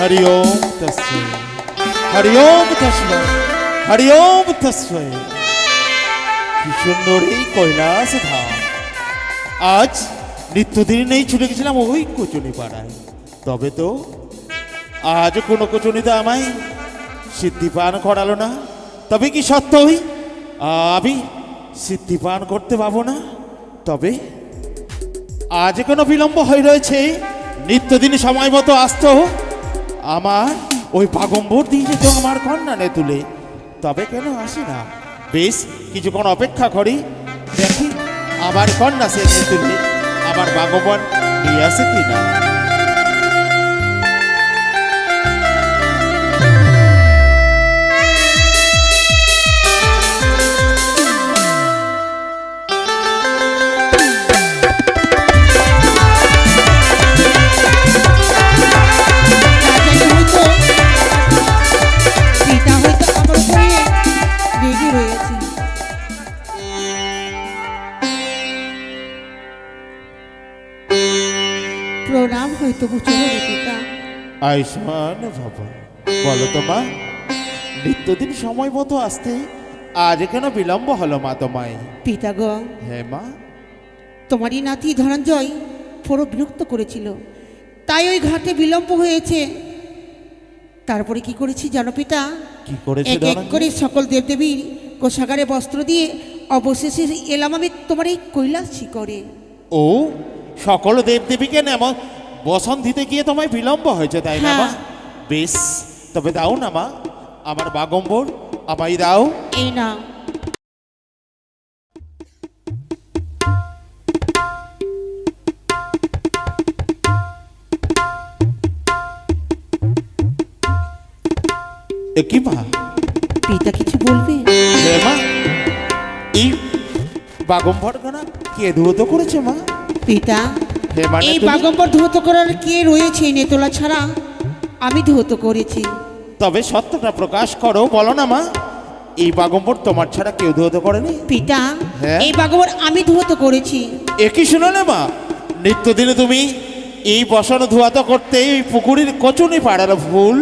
हरि ओम तस्मै हरि ओम तस्मै हरि ओम तस्मै। কি সুন্দর এই কৈলাস ধাম। আজ নিত্যদিনেই ছুটে গেছিলাম ওই কচুনি পাড়ায়, তবে তো আজ কোনো কচুনিতে আমায় সিদ্ধিপান করালো না। তবে কি সত্যই আমি সিদ্ধিপান করতে পাবো না? তবে আজ কোনো বিলম্ব হয়ে রয়েছে। নিত্যদিন সময় মতো আসতো আমার ওই বাগম্বর দিয়ে যেত আমার কন্যানে তুলে, তবে কেন আসে না? বেশ কিছুক্ষণ অপেক্ষা করি, দেখি আমার কন্যা সে তুলে আমার বাগম্বর নিয়ে আসে কিনা। প্রণাম হয়তো পিতা। আয়ুষ্মান বাবা, বলো তো মা, নিত্যদিন সময় মতো আসতে আজ কেন বিলম্ব হলো মা তোমায়? পিতা গো, হ্যাঁ মা, তোমারই নাতি ধনঞ্জয় বড় বিরক্ত করেছিল, তাই ওই ঘাটে বিলম্ব হয়েছে। তারপরে কি করেছি জানো পিতা? কি করেছে? এক এক করে সকল দেবদেবীর কোষাগারে বস্ত্র দিয়ে অবশেষে এলাম আমি তোমার এই কৈলাস শিখরে। ও, সকল দেবদেবীকে নেম বসন দিতে গিয়ে তোমায় বিলম্ব হয়েছে, তাই না মা? বেশ, তবে দাও না মা আমার বাগম্বর, আমায় দাও। এই না, কি মা? পিতা কিছু বলবে? হ্যাঁ মা, এই বাগম্বর গানা কে ধুত করেছে মা? পিতা, এই বাগম্বর ধৌত করার কে রয়েছে? নেতলা ছাড়া আমি ধৌত করেছি। তবে সত্যটা প্রকাশ করো, বলো না মা, এই বাগম্বর তোমার ছাড়া কেউ ধৌত করেনি? পিতা, হ্যাঁ? এই বাগম্বর আমি ধৌত করেছি। একই শুনো না মা, নিত্যদিনে তুমি এই বসন ধোয়াত করতে এই পুকুরের কচুনি পাড়ার ভুল,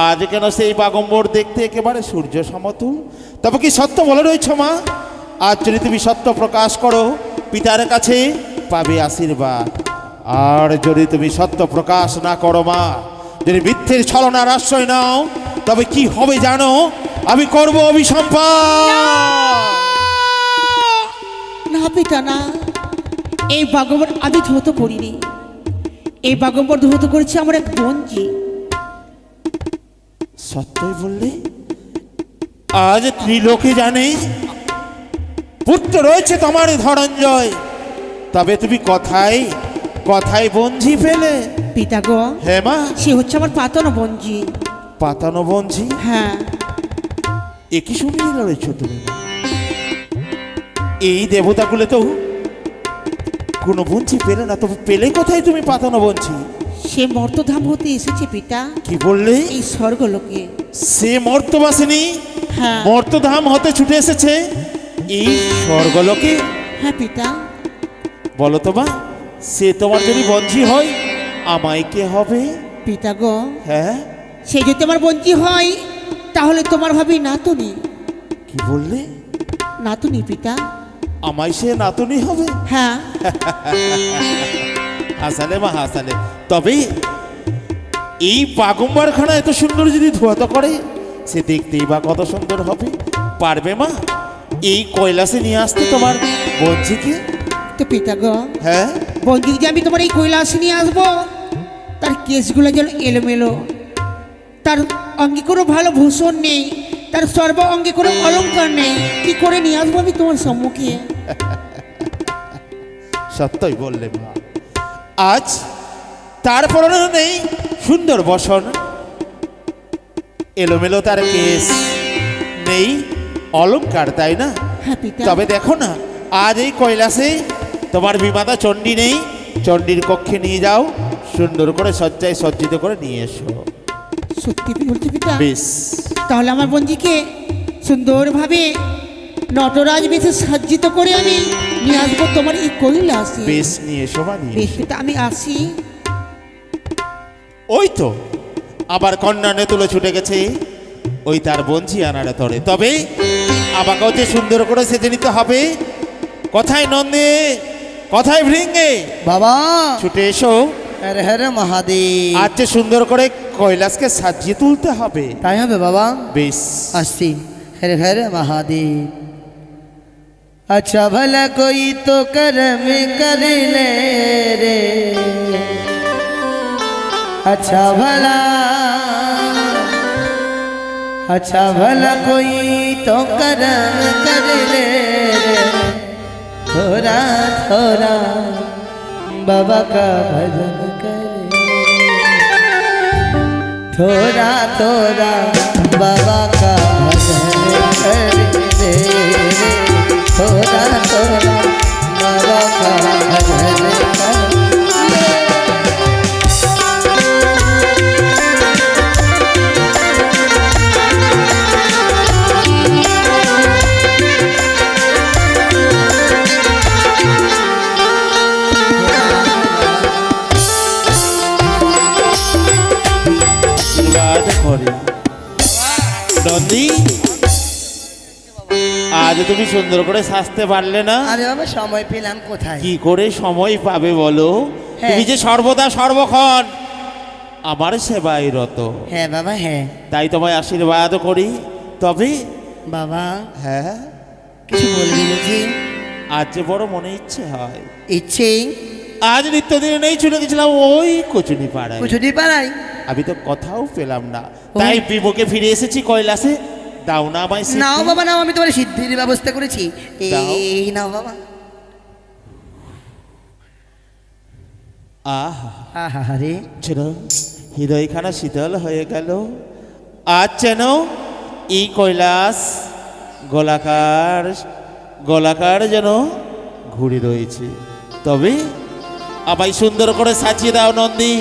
আজ কেন সেই বাগম্বর দেখতে একেবারে সূর্য সমতুল। তবে কি সত্য বলে রয়েছ মা? আজ যদি তুমি সত্য প্রকাশ করো পিতার কাছে পাবে আশীর্বাদ, আর যদি তুমি সত্য প্রকাশ না করো মা, যদি মিথ্যের ছলনার আশ্রয় নাও, তবে কি হবে জানো? আমি করবো অভিসম্পাত। না পিতা না, এই বাগম্বর আমি ধৌত করিনি। এই বাগম্বর ধৌত করেছে আমার এক বোনজি। সত্যই বললে? আজ ত্রিলোকে জানে পুত্র রয়েছে তোমার ধনঞ্জয়, তবে তুমি কথায় কথায় বঞ্জি ফেলে? পিতা গো, হ্যাঁ মা, সে হচ্ছে আমার পাতানো বঞ্জি। পাতানো বঞ্জি? হ্যাঁ। একই শুনিয়ে রয়েছ তুমি? এই দেবতাগুলো তো কোনো বঞ্জি পেলে না, তবু পেলে কোথায় তুমি পাতানো বঞ্জি? সে মর্তধাম হতে এসেছে পিতা। কি বললে? এই স্বর্গলোকে। সে মর্তবাসিনী হ্যাঁ। মর্তধাম হতে ছুটে এসেছে এই স্বর্গলোকে? হ্যাঁ পিতা। বলো তো মা, সে তোমার যদি বঞ্জি হয় আমায় কে হবে? পিতা গো, হ্যাঁ? সে যদি আমার বঞ্জি হয় তাহলে তোমার হবে নাতনি। কি বললে? নাতনি পিতা। আমায় সে নাতনি হবে? হ্যাঁ। হাসালে মা হাসালে। তবে এই বাগম্বরখানা এত সুন্দর যদি ধোয়াতো করে, সে দেখতেই বা কত সুন্দর হবে। পারবে মা এই কৈলাসে নিয়ে আসতে তোমার বঞ্জিকে? তো পিতা গো, হ্যাঁ, বঞ্জি যে আমি তোমার এই কৈলাসে নিয়ে আসবো, তার কেসগুলো যেন এলোমেলো, তার অঙ্গে কোনো ভালো ভূষণ নেই, তার সর্ব অঙ্গে কোনো অলঙ্কার নেই, কি করে নিয়ে আসবো আমি তোমার সম্মুখে? সত্যই বললে মা। আজ তার পরনে নেই সুন্দর বসন, এলোমেলো তার কেস, নেই অলঙ্কার, তাই না? হ্যাঁ পিতা। তবে দেখো না, আজ এই কৈলাসে তোমার বিমাতা চণ্ডী নেই, চণ্ডীর কক্ষে নিয়ে যাও, সুন্দর করে সজ্জায় সজ্জিত করে নিয়ে এসো। সত্যি বলছি পিতা? বেশ, তাহলে আমার বঞ্জিকে সুন্দরভাবে নটরাজ বেশে সজ্জিত করে আমি নিয়ে আসবো তোমার এই কৈলাসে। বেশ, নিয়ে এসো মা, নিয়ে বেশ এসো। পিতা, আমি আসি। ওই তো আবার কন্যা নে তুলে ছুটে গেছে ওই তার বঞ্জি আনারে তরে। তবে আমাকেও যে সুন্দর করে সেজে নিতে হবে। কথায় নন্দে, কথায় ভৃঙ্গে, বাবা ছুটে এসো। হরে হরে মহাদেব। আজ যে সুন্দর করে কৈলাসকে সাজিয়ে তুলতে হবে। তাই হবে বাবা, বেশ আসছি। হরে হরে মহাদেব। अच्छा भला कोई तो कर्म कर ले रे, अच्छा भला, अच्छा भला कोई तो कर्म कर ले रे, थोड़ा थोड़ा बाबा का भजन करे, थोड़ा थोड़ा बाबा का भजन करे, थोड़ा थोड़ा बाबा का भजन करे। নন্দী, আজ তুমি সুন্দর করে সাজতে পারলে না? আরে বাবা সময় পেলাম কোথায়? কি করে সময় পাবে বলো? হ্যাঁ। তুমি যে সর্বদা সর্বক্ষণ আমার সেবায় রত। হ্যাঁ বাবা হ্যাঁ। তাই তোমায় আশীর্বাদ করি। তবে বাবা হ্যাঁ, কিছু বলবি বুঝি? আজ যে বড় মনে ইচ্ছে হয়। ইচ্ছে? আজ নিত্যদিনে নেই, ছুটে গেছিলাম ওই কচুনি পাড়ায়। কুচুরি পাড়াই? আমি তো কথাও পেলাম না, তাই বিমুখে ফিরে এসেছি কৈলাসে। দাও না আমায় সিদ্ধি। নাও বাবা নাও, আমি তোমার সিদ্ধির ব্যবস্থা করেছি। দাও। এই নাও বাবা। আহা, আহা রে, যেন হৃদয়খানা শীতল হয়ে গেল। আজ যেন এই কৈলাস গোলাকার গোলাকার যেন ঘুরে রয়েছে। তবে আমায় সুন্দর করে সাজিয়ে দাও নন্দী।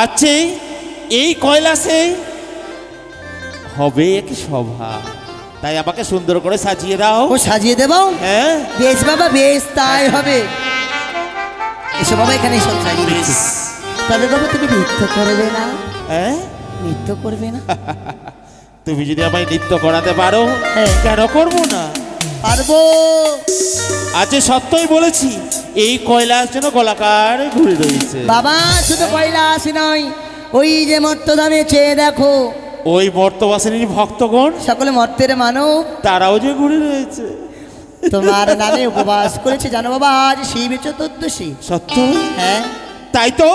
আছে এই কৈলাসে হবে এক সভা, তাই আমাকে সুন্দর করে সাজিয়ে দাও। ও সাজিয়ে দেবো? হ্যাঁ বেশ বাবা বেশ, তাই হবে। এসো বাবা এখানে সব সাজিয়ে বেশ। দিচ্ছি। তবে বাবা তুমি নৃত্য করবে না? হ্যাঁ, নৃত্য করবে না? তুমি যদি আমায় নৃত্য করাতে পারো, হ্যাঁ। কেন করবো না? পারবো। আজ সত্যই বলেছি, এই কৈলাস যেন গোলাকার ঘুরে রয়েছে। বাবা শুধু কৈলাস নয়, ওই যে মর্তধামে চেয়ে দেখো, ওই মর্তবাসিনীর ভক্তগণ সকলে মর্তের মানব তারাও যে ঘুরে রয়েছে। তোমার নামে উপবাস করেছে জানো বাবা, আজ শিব চতুর্দশী। সত্য? হ্যাঁ তাই তো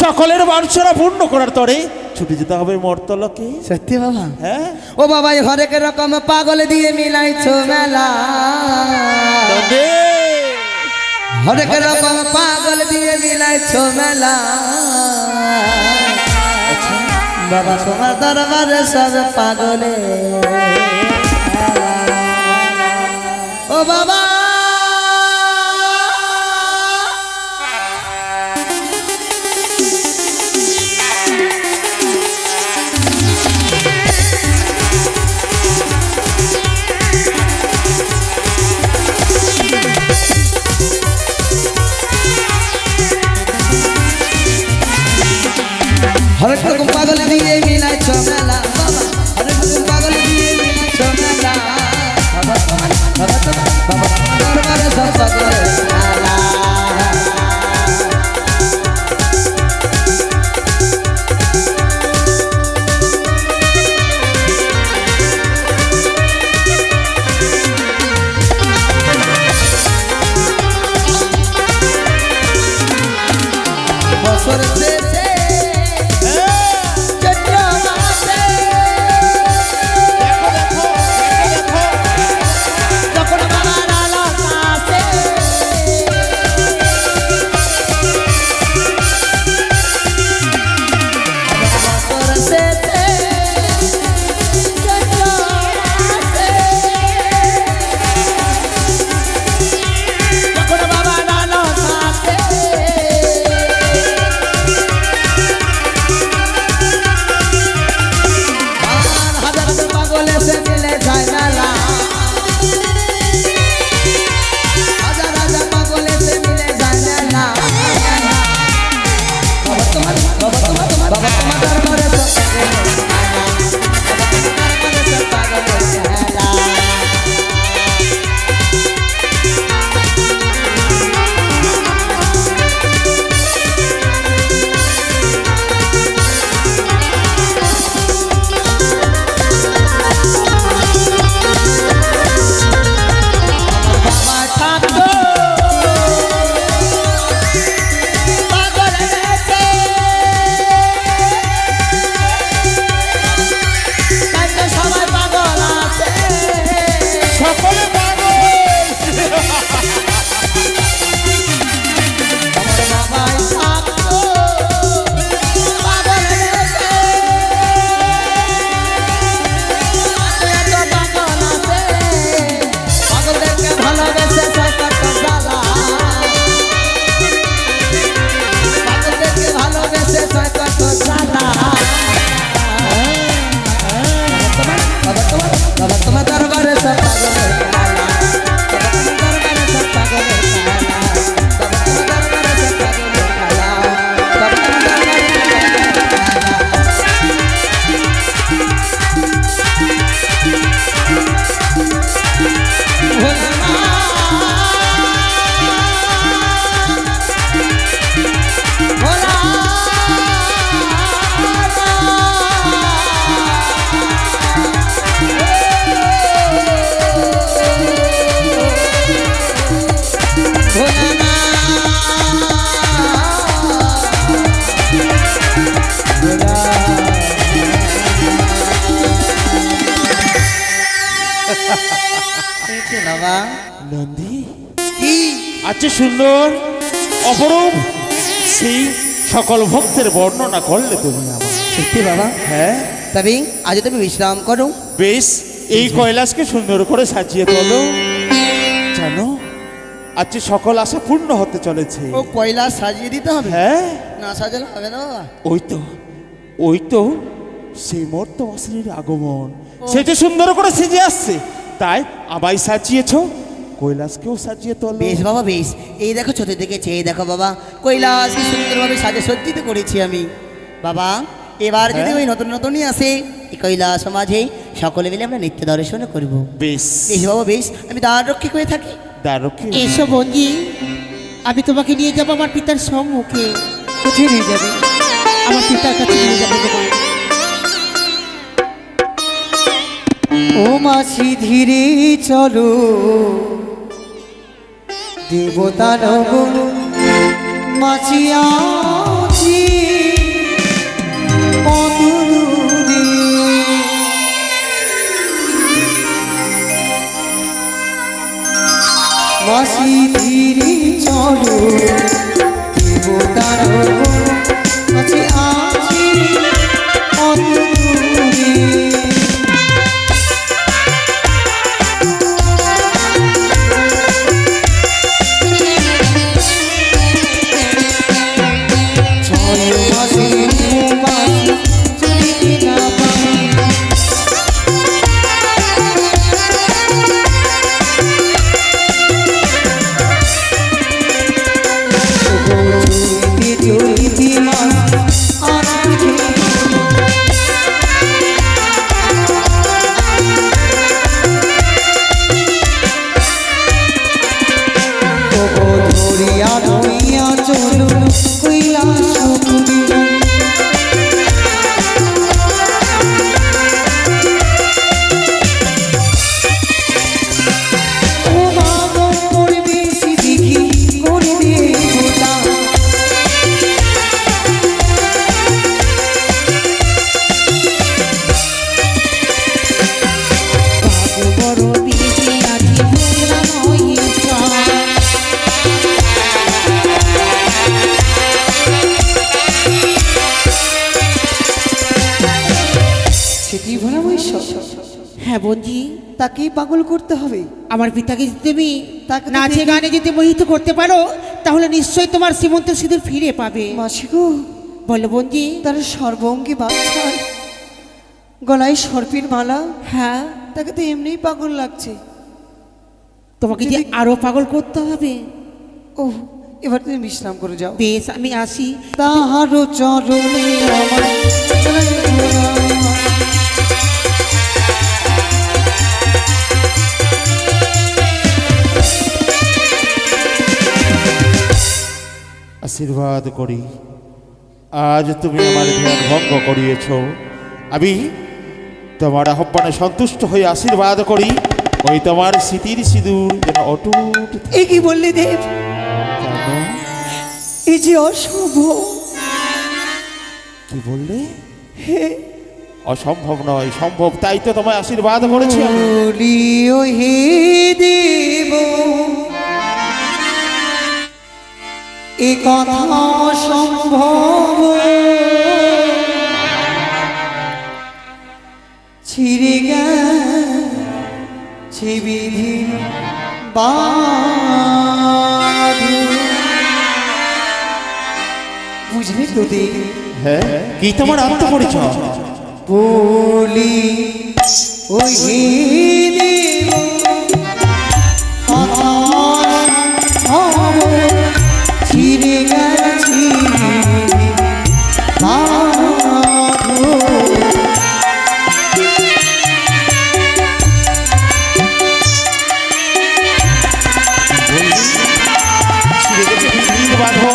সকলের বাঞ্ছনা পূর্ণ করার তরে ছুটে যেতে হবে মর্তলোকে। সত্যি বাবা? হ্যাঁ। ও বাবা হরেক রকম পাগল দিয়ে মিলাইছো মেলা, নন্দী, হরেক রকম পাগল দিয়ে মিলাইছো মেলা, বাবা তোমার দরবারে সব পাগলে। ও বাবা হরেক রকম পাগল দিয়ে মিলাইছো মেলা, বাবা হরেক রকম পাগল দিয়ে মিলাইছো মেলা, বাবা তোমার দরবারে সব পাগলে মেলা। বছর শেষে চৈত্র মাসে দেখো দেখো দেখো দেখো। যখন বাবার আলো আসে, বাবা নন্দী কি আচ্ছা সুন্দর অপরূপ সেই সকল ভক্তের বর্ণনা করলে তুমি আমার। সত্যি বাবা হ্যাঁ তবে আজ তুমি বিশ্রাম করো। বেশ এই কৈলাসকে সুন্দর করে সাজিয়ে তোলো জানো আজকে সকল আশা পূর্ণ হতে চলেছে। ও কৈলাস সাজিয়ে দিতে হবে, হ্যাঁ না সাজালে হবে না বাবা। ওই তো সেই মর্তবাসীর আগমন সেটা সুন্দর করে সেজে আসছে, তাই আমায় সাজিয়েছো কৈলাসকেও সাজিয়ে তোলো। বেশ বাবা বেশ, এই দেখো চতুর্দিকে চেয়ে দেখো বাবা, কৈলাস কি সুন্দরভাবে সাজে সজ্জিত করেছি আমি বাবা। এবার যদি ওই নতুন নতুনই আসে এই কৈলাস মাঝে সকলে মিলে আমরা নিত্য দর্শন করব। বেশ বেশ বাবা বেশ, আমি দ্বার রক্ষী হয়ে থাকি। দ্বারক্ষী এসো বঞ্জি, আমি তোমাকে নিয়ে যাবো আমার পিতার সম্মুখে। কোথায় নিয়ে যাবে? আমার পিতার কাছে নিয়ে যাবো তোমায়। ও মাসি ধীরে চলো, দেবতা নব মাছি আছি অদূরে। মাসি ধীরে চলো, দেবতা নব মাছি আছি অদূরে। হ্যাঁ বঞ্জি, তাকেই পাগল করতে হবে। আমার পিতাকে যদি তুমি তাকে তো নাচে দেখি- গানে যদি মোহিত করতে পারো তাহলে নিশ্চয়ই তোমার শ্রীমন্ত সিঁদুর ফিরে পাবে। মাসি গো, বলো বঞ্জি। তার সর্বঙ্গে বাচ্চা, গলায় সর্পের মালা, হ্যাঁ, তাকে তো এমনিই পাগল লাগছে। তোমাকে যে যদি- আরো পাগল করতে হবে। ও এবার তুমি বিশ্রাম করে যাও। বেশ, আমি আসি। তাহারও চরণে আমার চরণে ঘোরা। আশীর্বাদ করি আজ তুমি আমার ধ্যান ভঙ্গ করিয়েছ, আমি তোমার আহ্বানে সন্তুষ্ট হয়ে আশীর্বাদ করি ওই তোমার স্মৃতির সিঁদুর যেন অটুট এ কি বললি দেব? জানো এই যে অশুভ। কি বললে? হে অসম্ভব নয়, সম্ভব, তাই তো তোমায় আশীর্বাদ করেছি আমি। বলিও হে দেব, এ কথা সম্ভব। ছিড়ে গেছে বিধি বাধু। বুঝলে তো দেব? হ্যাঁ, কি তোমার আত্মপরিচয়? বলি ওই দেব ছিড়ে গেছি বাঁধো।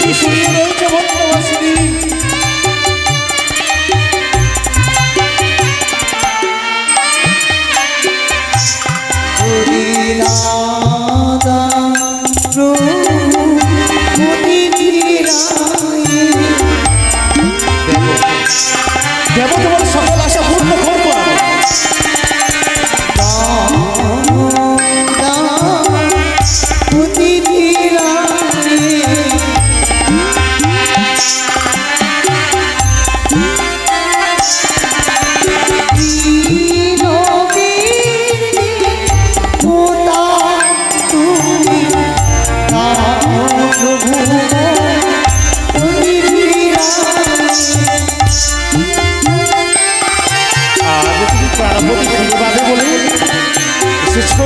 কি শুনিয়ে রয়েছে বন্ধুবাসিনী। দেব তোমার সকল আশা পূর্ণ করবো আমি। আজ তুমি প্রাণপতি ফিরে পাবে বলে এসেছো।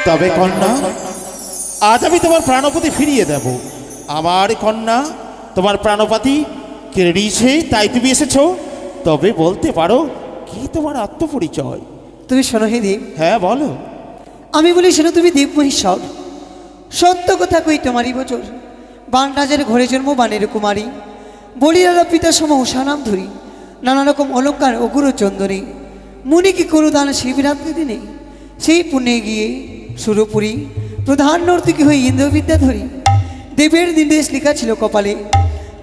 তবে কন্যা, আজ আমি তোমার প্রাণপতি ফিরিয়ে দেব। আমার কন্যা তোমার প্রাণপতি কেড়ে নিয়েছে, তাই তুমি এসেছো। তবে বলতে পারো কি তোমার আত্মপরিচয়? তুমি শোনো হে দেব, হ্যাঁ বলো। আমি বলি শোনো, তুমি দেব মহিষর। সত্য কথা কই তোমারই বচর। বান রাজার ঘরে জন্ম বানের কুমারী, বলিরারা পিতা সম উষা নাম ধরি। নানা রকম অলঙ্কার অগুর চন্দনে, মুনি কি করু দান শিবরাত্রি দিনে। সেই পুণ্যে গিয়ে সুরপুরী প্রধান নর্তকী হয়ে ইন্দ্রবিদ্যা ধরি। দেবের নির্দেশ লেখা ছিল কপালে,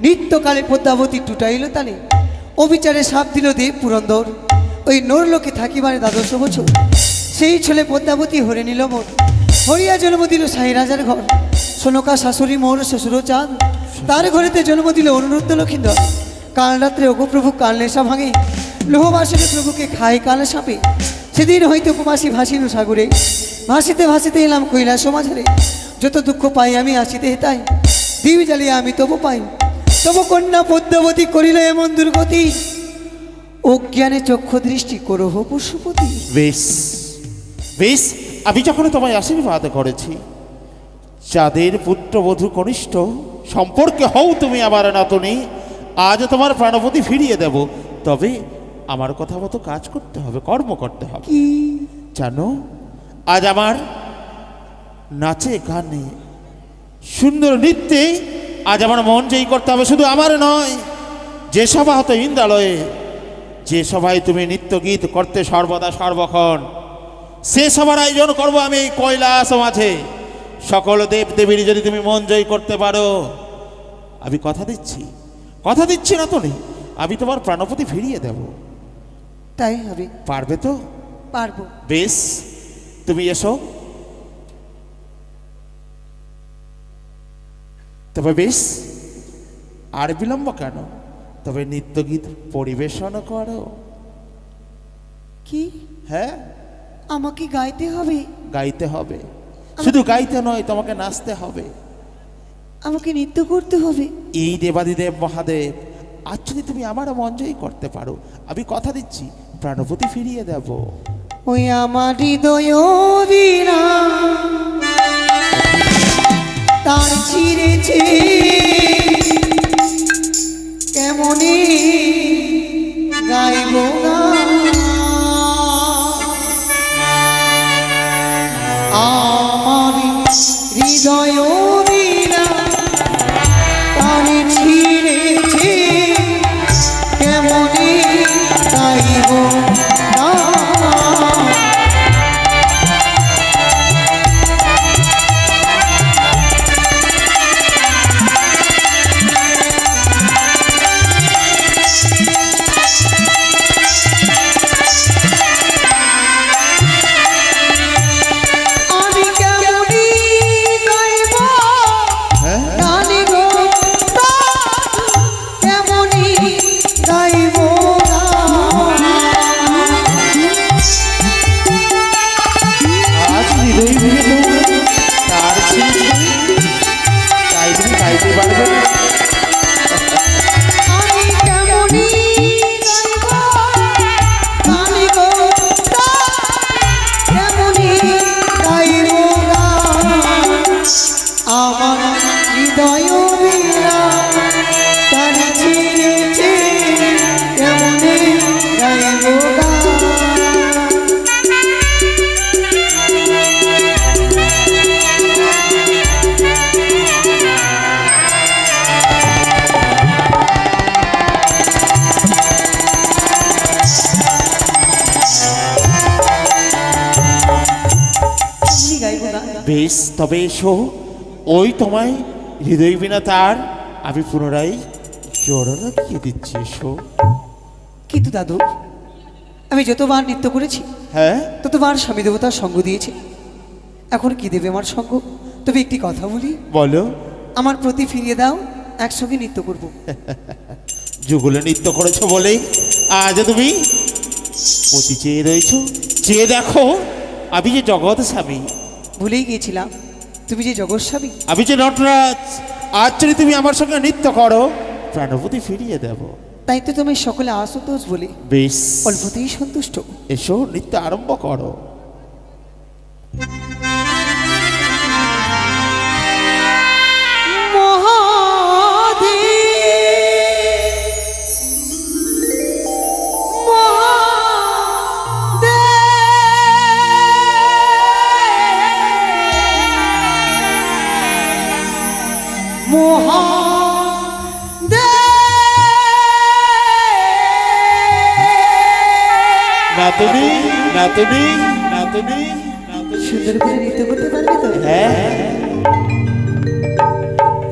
নিত্যকালে পদ্মাবতী টুটাইল তালে। অবিচারে সাপ দিল দেব পুরন্দর, ওই নরলোকে থাকিবারে 12 বছর। সেই ছেলে পদ্মাবতী হরে নিল মোর, হরিয়া জন্ম দিল সাই রাজার ঘর। সোনকা শাশুড়ি মোর শ্বশুর চাঁদ, তার ঘরেতে জন্ম দিল অনুরুদ্ধ লক্ষিন্দর। কাল রাত্রে ওগো প্রভু কাল নেশা ভাঙে, লোহবাসনে প্রভুকে খায় কাল সাপে। সেদিন হইতে উপবাসী ভাসিল সাগরে, ভাসিতে ভাসিতে এলাম কৈলাস মাঝারে। যত দুঃখ পাই আমি আসিতে হেতাই, দিব জ্বালিয়ে আমি তবু পাই। তবু কন্যা পদ্মাবতী করিল এমন দুর্গতি, অজ্ঞানে চক্ষু দৃষ্টি করহ পশুপতি। বেশ বেশ, আমি যখন তোমায় আশীর্বাদ করেছি, যাদের পুত্রবধূ কনিষ্ঠ সম্পর্কে হও তুমি আমার নাতনি, আজ তোমার প্রাণপতি ফিরিয়ে দেব। তবে আমার কথা মতো কাজ করতে হবে, কর্ম করতে হবে। কি জানো, আজ আমার নাচে গানে সুন্দর নৃত্যে আজ আমার মন জয়ী করতে হবে। শুধু আমার নয়, যে সভা হতো ইন্দ্রালয়ে, যে সভায় তুমি নৃত্য গীত করতে সর্বদা সর্বক্ষণ, সে সবার আয়োজন করবো আমি এই কৈলাস মাঝে। সকল দেব দেবীর যদি তুমি মন জয়ী করতে পারো, আমি কথা দিচ্ছি না তো নেই, আমি তোমার প্রাণপতি ফিরিয়ে দেব। তাই হবে? পারবে তো? পারবো। বেশ, তুমি এসো। তবে বেশ, আর বিলম্ব কেন? তবে নৃত্য গীত পরিবেশন করো। কি? হ্যাঁ, আমাকে গাইতে হবে? গাইতে হবে। শুধু গাইতে নয়, তোমাকে নাচতে হবে। আমাকে নৃত্য করতে হবে? এই দেবাদিদেব মহাদেব, আজ যদি তুমি আমার মন জয়ী করতে পারো, আমি কথা দিচ্ছি প্রাণপতি ফিরিয়ে দেব। ওই আমার হৃদয় বীণা তার ছিঁড়েছে কেমনে গাইব গান। আমার হৃদয় বীণা তার ছিঁড়েছে কেমনে গাইব গান। বেশ, তবে এসো, ওই তোমায় হৃদয় বিনা তার আমি পুনরায় জোড়া লাগিয়ে দিচ্ছি, এসো। কিন্তু দাদু, আমি যতবার নৃত্য করেছি হ্যাঁ, ততবার স্বামী দেবতার সঙ্গ দিয়েছে, এখন কি দেবে আমার সঙ্গ? তবে একটি কথা বলি, বলো। আমার প্রতি ফিরিয়ে দাও, একসঙ্গে নৃত্য করব। যুগলে নৃত্য করেছো বলেই আজ তুমি অতি চেয়ে রয়েছো। চেয়ে দেখো, আমি যে জগৎ স্বামী, ভুলেই গিয়েছিলাম তুমি যে জগৎ স্বামী। আমি যে নটরাজ। আজ যদি তুমি আমার সঙ্গে নৃত্য করো, প্রাণপতি ফিরিয়ে দেব। তাই তো তুমি সকলে আসন্তোষ বলি, বেশ, অল্পতেই সন্তুষ্ট। এসো, নৃত্য আরম্ভ করো। নাতনি, নাতনি, নাতনি, নাতনি। সুন্দর করে নৃত্য করতে পারবে তো? হ্যাঁ,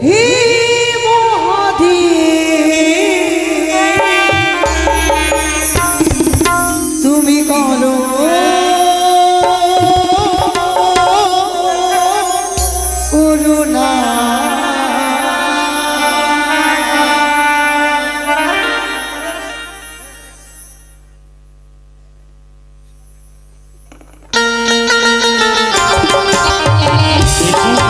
হে মহাদেব, তুমি করো করুণা। দেখি,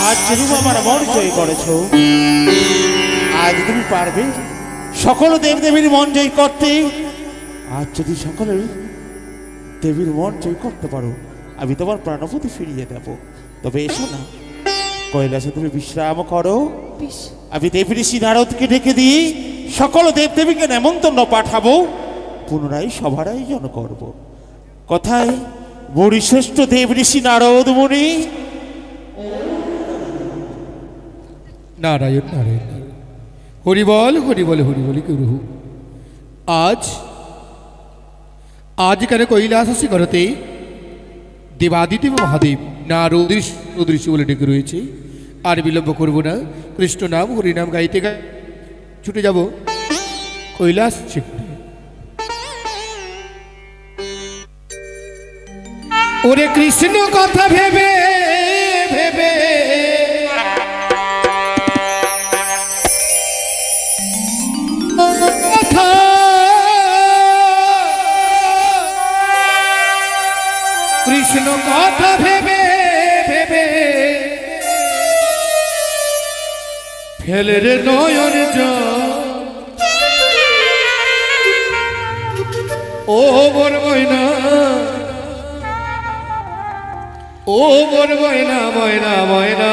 আজ যদি আমার মন জয় করেছ, আজ তুমি পারবে সকল দেবদেবীর মন জয় করতে। আজ যদি সকলের দেবীর মন জয় করতে পারো, আমি তোমার প্রাণপতি ফিরিয়ে দেব। তবে এসো না, কৈলাসে তুমি বিশ্রাম করো। আমি দেব ঋষি নারদকে ডেকে দিয়ে সকল দেবদেবীকে নেমন্তন্ন পাঠাবো, পুনরায় সভার আয়োজন করব। কথায় মুনি শ্রেষ্ঠ দেব ঋষি নারদ মুনি। নারায়ণ নারায়ণ হরিবল হরিবল হরিবল গুরু। আজ কেন কৈলাসী করতে দেবাদিদেব মহাদেব নারদের দৃশ্য বলে ডেকে রয়েছে। আর বিলম্ব করব না, কৃষ্ণ নাম হরিনাম গাইতে গাইতে ছুটে যাব কৈলাস শিখতে। ওরে কৃষ্ণ কথা ভেবে ভেবে কথা কৃষ্ণ কথা ভেবে ভেবে ফেলে রে নয়ন জল। ও মোর ময়না, ও মোর ময়না ময়না ময়না,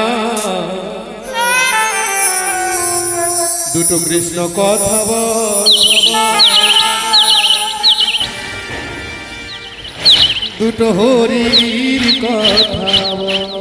দুটো কৃষ্ণ কথা বল, দুটো হরির কথা বল।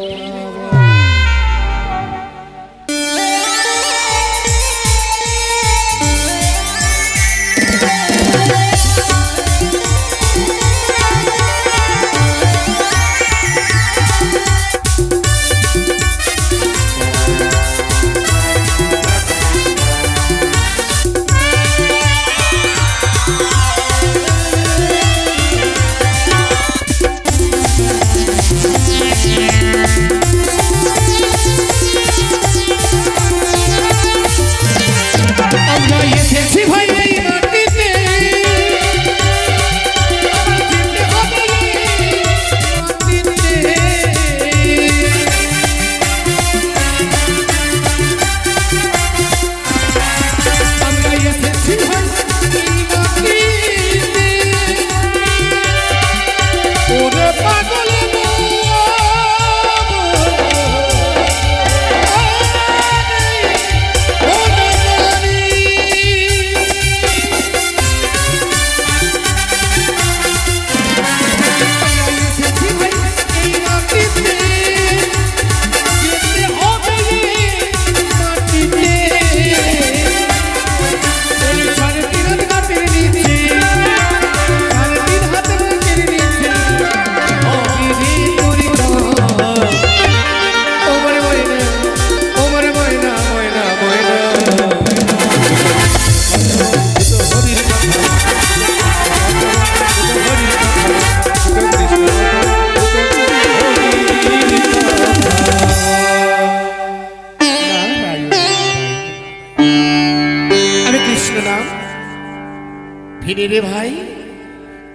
ভিনে রে ভাই,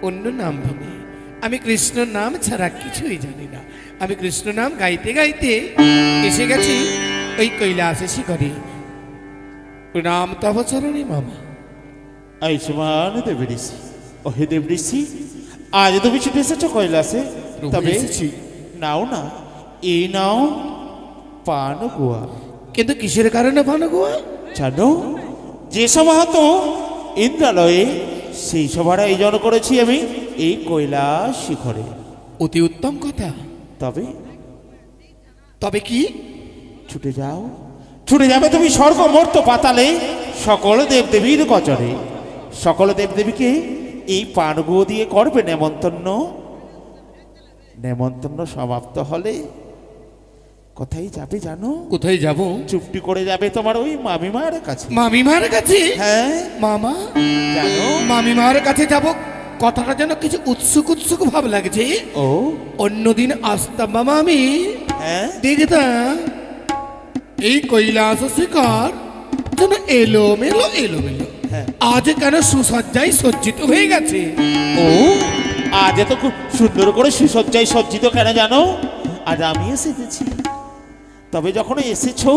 অন্য নাম ভিনে। আমি কৃষ্ণ নাম ছাড়া কিছুই জানি না। আমি কৃষ্ণ নাম গাইতে গাইতে এসে গেছি ওই কৈলাসে শিখরে। প্রণাম তব চরণে মামা। আয়ুষ্মান দেব ঋষি, ও হে দেব ঋষি, আজ তুমি ছুটে এসেছো কৈলাসে। তবে এসেছি। নাও না, এই নাও পান গুয়া। কিন্তু কিসের কারণে পান গোয়া? জানো, যে সভা হতো ইন্দ্রালয়ে, সেই সভার আয়োজন করেছি আমি এই কৈলাস শিখরে। অতি উত্তম কথা। তবে তবে কি? ছুটে যাও, ছুটে যাবে তুমি স্বর্গ মর্ত পাতালে, সকল দেবদেবীর কচরে। সকল দেবদেবীকে এই পানগুয়ো দিয়ে করবে নেমন্তন্ন। নেমন্তন্ন সমাপ্ত হলে কোথায় যাবে জানো? কোথায় যাব? চুপটি করে যাবে তোমার ওই মামিমার কাছে। মামিমার কাছে? হ্যাঁ মামা, জানো, মামিমার কাছে যাব। কথাটা যেন কিছু উৎসুক উৎসুক ভাব লাগছে। ও অন্যদিন আসতাম মামা, আমি হ্যাঁ দেখতাম এই কৈলাস শিখর যেন এলোমেলো এলোমেলো। হ্যাঁ। আজ কেন সুসজ্জায় সজ্জিত হয়ে গেছে? ও আজ এত খুব সুন্দর করে সুসজ্জায় সজ্জিত কেন জানো? আজ আমি এসেছি তবে যখন এসেছো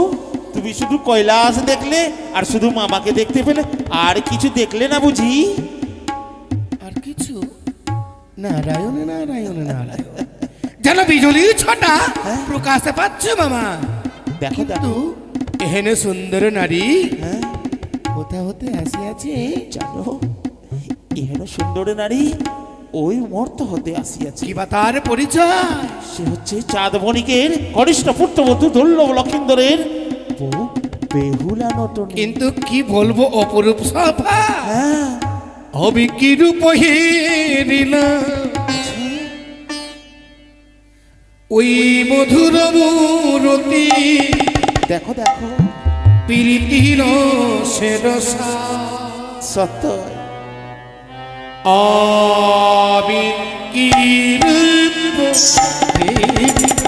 তুমি শুধু কৈলাস দেখলে আর শুধু মামাকে দেখতে পেলে, আর কিছু দেখলে না বুঝি? আর কিছু? নারায়ণ নারায়ণ নারায়ণ, যেন বিজুলির ছটা প্রকাশে পাচ্ছে মামা। দেখো কিন্তু দেখো, এহেন সুন্দর নারী হ্যাঁ কোথা হতে আসিয়াছে? জানো, এহেন সুন্দর নারী ওই মর্ত হতে আসিয়াছে। কি বা তার পরিচয়? সে হচ্ছে চাঁদ বণিকের কনিষ্ঠ পুত্রবধূ দুর্লভ লক্ষিন্দরের বউ বেহুলা নটনী। কিন্তু কি বলবো অপরূপ সভা, হ্যাঁ অবিকি রূপ হেরিলা ওই মধুর মূরতি, দেখো দেখো, প্রীতির সেরসা সত্য অবিকি রূপ হেরিলা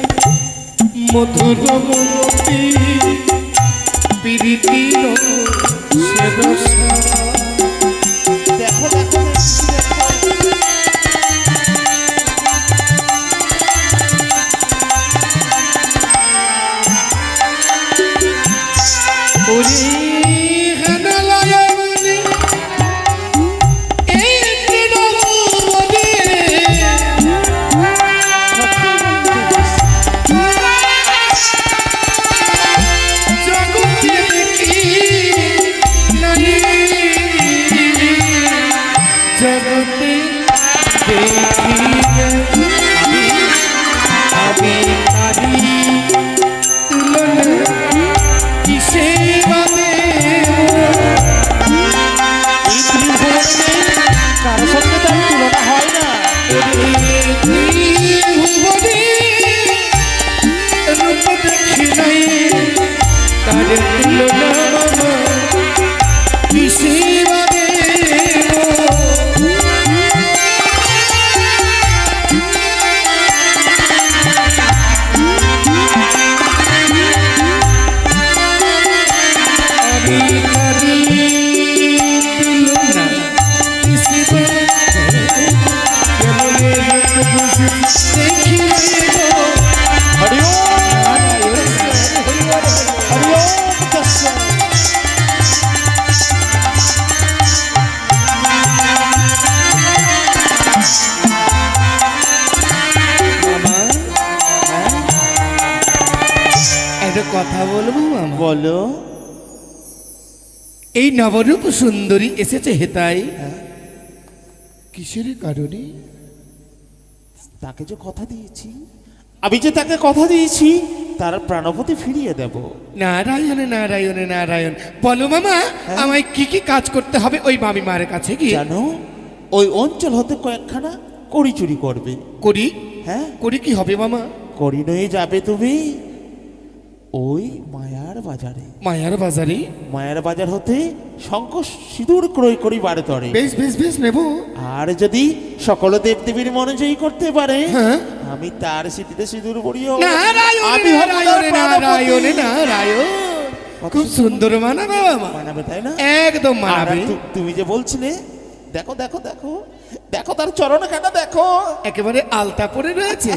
মধুর মূরতি, প্রীতির সেরসা। দেখো দেখো, ওরে হেনালয়মণি, এই তৃণমূলে জগতে কি নারী, জগতে দেখিবে আমি নারী তুলনা কিসে বাদে এই ত্রিভুবনে কারো সঙ্গে তার তুলনা হয় না। ভুবনে রূপ দেখি নাই তার তুলনা কিসে বাদে আমি নারী তুলনা কিসে বাদে কেমনে রূপ বুঝি দেখি গো। হরি ওম, হরি ওম তস্য। মামা, একটা কথা বলবো মামা? বলো। এই নবরূপ সুন্দরী এসেছে হেতাই কিসের কারণে? তাকে যে কথা দিয়েছি, আমি যে তাকে কথা দিয়েছি তার প্রাণপতি ফিরিয়ে দেব। নারায়ণ নারায়ণ নারায়ণ। বলো মামা, আমায় কি কি কাজ করতে হবে ওই মামি মায়ের কাছে গিয়ে? জানো, ওই অঞ্চল হতে কয়েকখানা কড়ি চুরি করবে। করি? হ্যাঁ, করি কি হবে মামা? কড়ি নিয়ে যাবে তুমি ওই মায়ার বাজারে। মায়ার বাজারে? মায়ার বাজার হতে শঙ্খ সিঁদুর ক্রয় করি বারে তরে। বেশ বেশ বেশ নেবো। আর যদি সকল দেবদেবীর মনে জয়ী করতে পারে, হ্যাঁ। আমি তার স্মৃতিতে সিঁদুর পরিও। নারায়ণ আমি হব তার নারায়ণ প্রাণপতি। নারায়ণ নারায়ণ। খুব সুন্দর মানাবে মামা, মানাবে তাই না? একদম আর মানাবে। তুমি যে বলছিলে, দেখো দেখো দেখো, দেখো তার চরণ খানা দেখো, একেবারে আলতা পরে রয়েছে।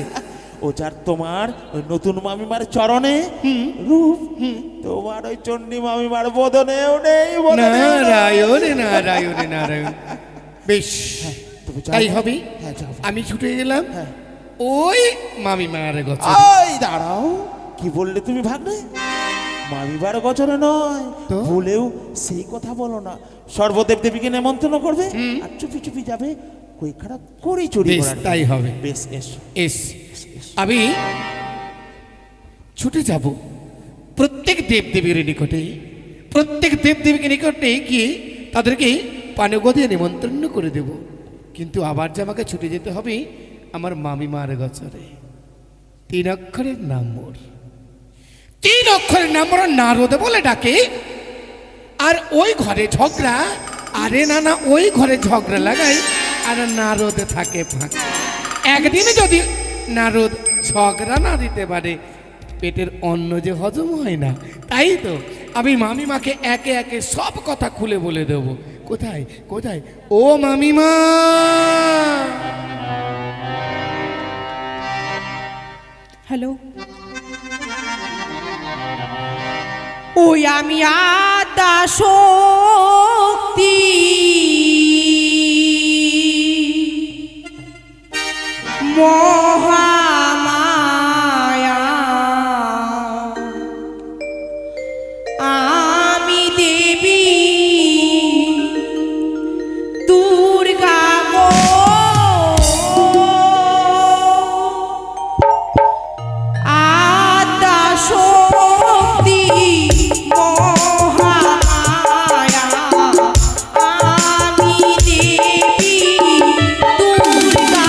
ও যার তোমার ওই নতুন মামিমার চরণে রূপ, তোমার ওই চণ্ডী মামিমার বদনেও নেই, বদনেও নেই। নারায়ণ নারায়ণ নারায়ণ। বেশ, তুমি যাও। তাই হবে। হ্যাঁ, যাও। আমি ছুটে গেলাম হ্যাঁ। ওই মামি মায়ের গছ। এই দাঁড়াও, কি বললে তুমি ভাগ্নে? মামিবার গচরে নয়, তো? ভুলেও সেই কথা বলো না। সর্বদেব দেবীকে নেমন্তন্ন করবে আর চুপি চুপি যাবে কই খারাপ করি চুরি বেশ, করার। তাই হবে। বেশ, এসো। এস, আমি ছুটে যাব প্রত্যেক দেবদেবীর নিকটে, প্রত্যেক দেবদেবীকে নিকটে গিয়ে তাদেরকে পানগ দিয়ে নিমন্ত্রণ করে দেব। কিন্তু আবার যে আমাকে ছুটে যেতে হবে আমার মামি মার গছরে। 3 অক্ষরের নাম মোর, 3 অক্ষরের নাম মোর নারদ বলে ডাকে। আর ওই ঘরে ঝগড়া, আরে না না, ওই ঘরে ঝগড়া লাগাই আর নারদ থাকে ফাঁকা। একদিনে যদি নারদ ঝগড়া না দিতে পারে, পেটের অন্ন যে হজম হয় না। তাই তো আমি মামিমাকে একে একে সব কথা খুলে বলে দেব। কোথায় কোথায় ও মামিমা? হ্যালো, ওই আমি আদা শক্তি মহামায়া আমি দেবী দুর্গা গো আদা শক্তি মহামায়া আমি দেবী দুর্গা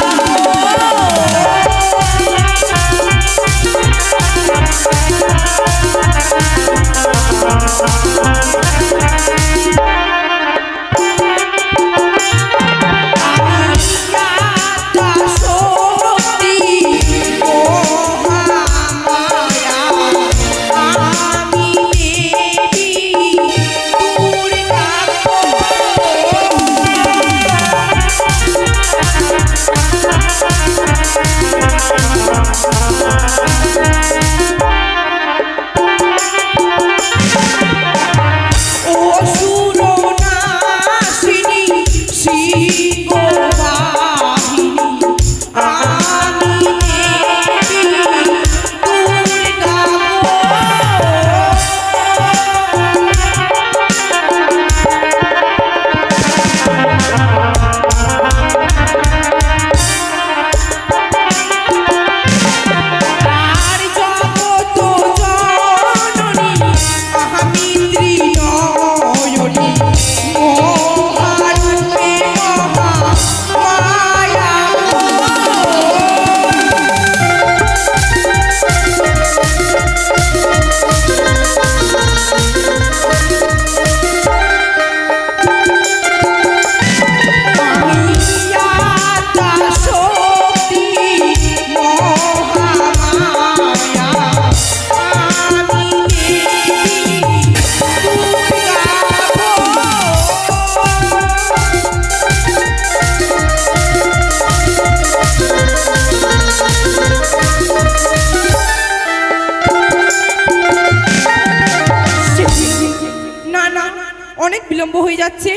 অনেক বিলম্ব হয়ে যাচ্ছে।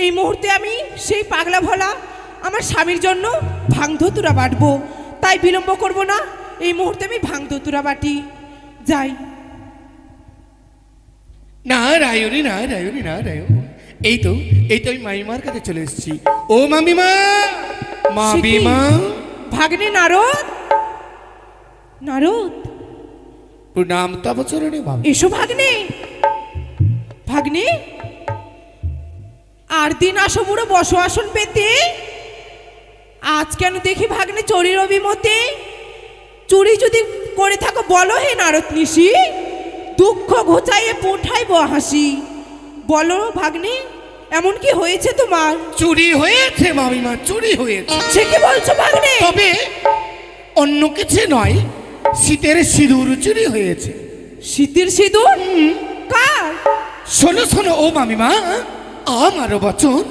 এই মুহূর্তে আমি সেই পাগলা ভোলা আমার স্বামীর জন্য ভাং ধতুরা বাটবো, তাই বিলম্ব করব না। এই মুহূর্তে আমি ভাং ধতুরা বাটি যাই। না রায়নি, না রায়নি, না রায়, এই তো আমি মামিমার কাছে চলে এসেছি। ও মামিমা, মামিমা। ভাগ্নে নারদ, নারদ প্রণাম তব চরণে বাবা। এসো ভাগ্নে। ভাগ্নে আর দিন আসো বুড়ো বসো আসন পেতে। আজ কেন দেখি ভাগ্নে চুরির অভিমতে? চুরি যদি করে থাকো বলো হে নারদ নিশি, দুঃখ ঘোচাইয়ে পোঠাইব হাসি। বলো ভাগ্নে এমন কি হয়েছে তোমার? চুরি হয়েছে মামিমা, চুরি হয়েছে। সে কি বলছো ভাগ্নে? তবে অন্য কিছু নয়, শীতের সিঁদুর চুরি হয়েছে। শীতের সিঁদুর? কার? শোনো শোনো ও মামিমা আমারও বচন,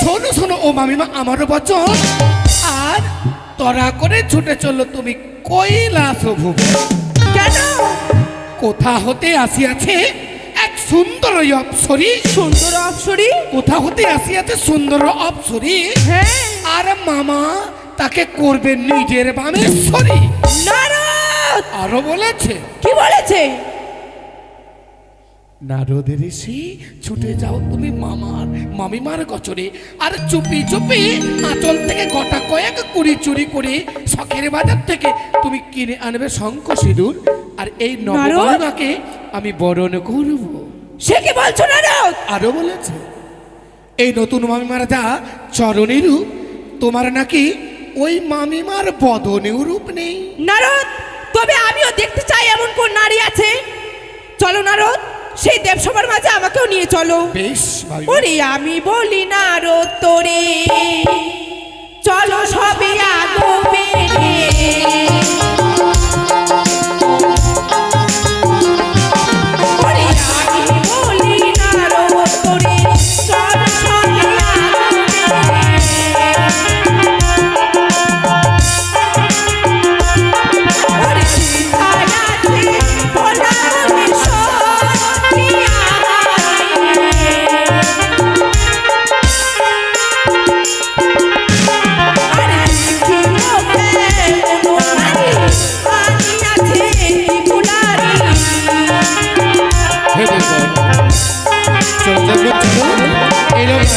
শোনো শোনো ও মামিমা আমারও বচন। আর তরা করে ছুটে চললো তুমি কৈলাস ভুবন। কেন? কোথা হতে আসিয়াছে এক সুন্দর অপ্সরী। সুন্দর অপ্সরী? কোথা হতে আসিয়াছে সুন্দর অপ্সরী। হ্যাঁ। আর মামা তাকে করবে নিজের বামেশ্বরী। নারদ আরো বলেছে। কি বলেছে? নারদের এসে ছুটে যাও তুমি মামিমার গচরে, আর চুপি চুপি আঁচল থেকে গোটা কয়েক কুড়ি চুরি করে শখের বাজার থেকে তুমি কিনে আনবে শঙ্খ সিঁদুর, আর এই নবমাকে আমি বরণ করব। সে কি বলছো নারদ? আরো বলেছে এই নতুন মামিমার যা চরণের রূপ, তোমার নাকি ওই মামিমার বদনেও রূপ নেই। নারদ তবে আমিও দেখতে চাই এমন কোন নারী আছে। চলো নারদ, সেই দেবসভার মাঝে আমাকেও নিয়ে চলো। বেশ ওরে আমি বলি নারদ তোরে, চলো সবে আগবে রে। ওরে আমি বলি নারদ তোরে, চলো সবে আগবে রে। ওরে সীতায় আছে ভোলা মনে সত্যি,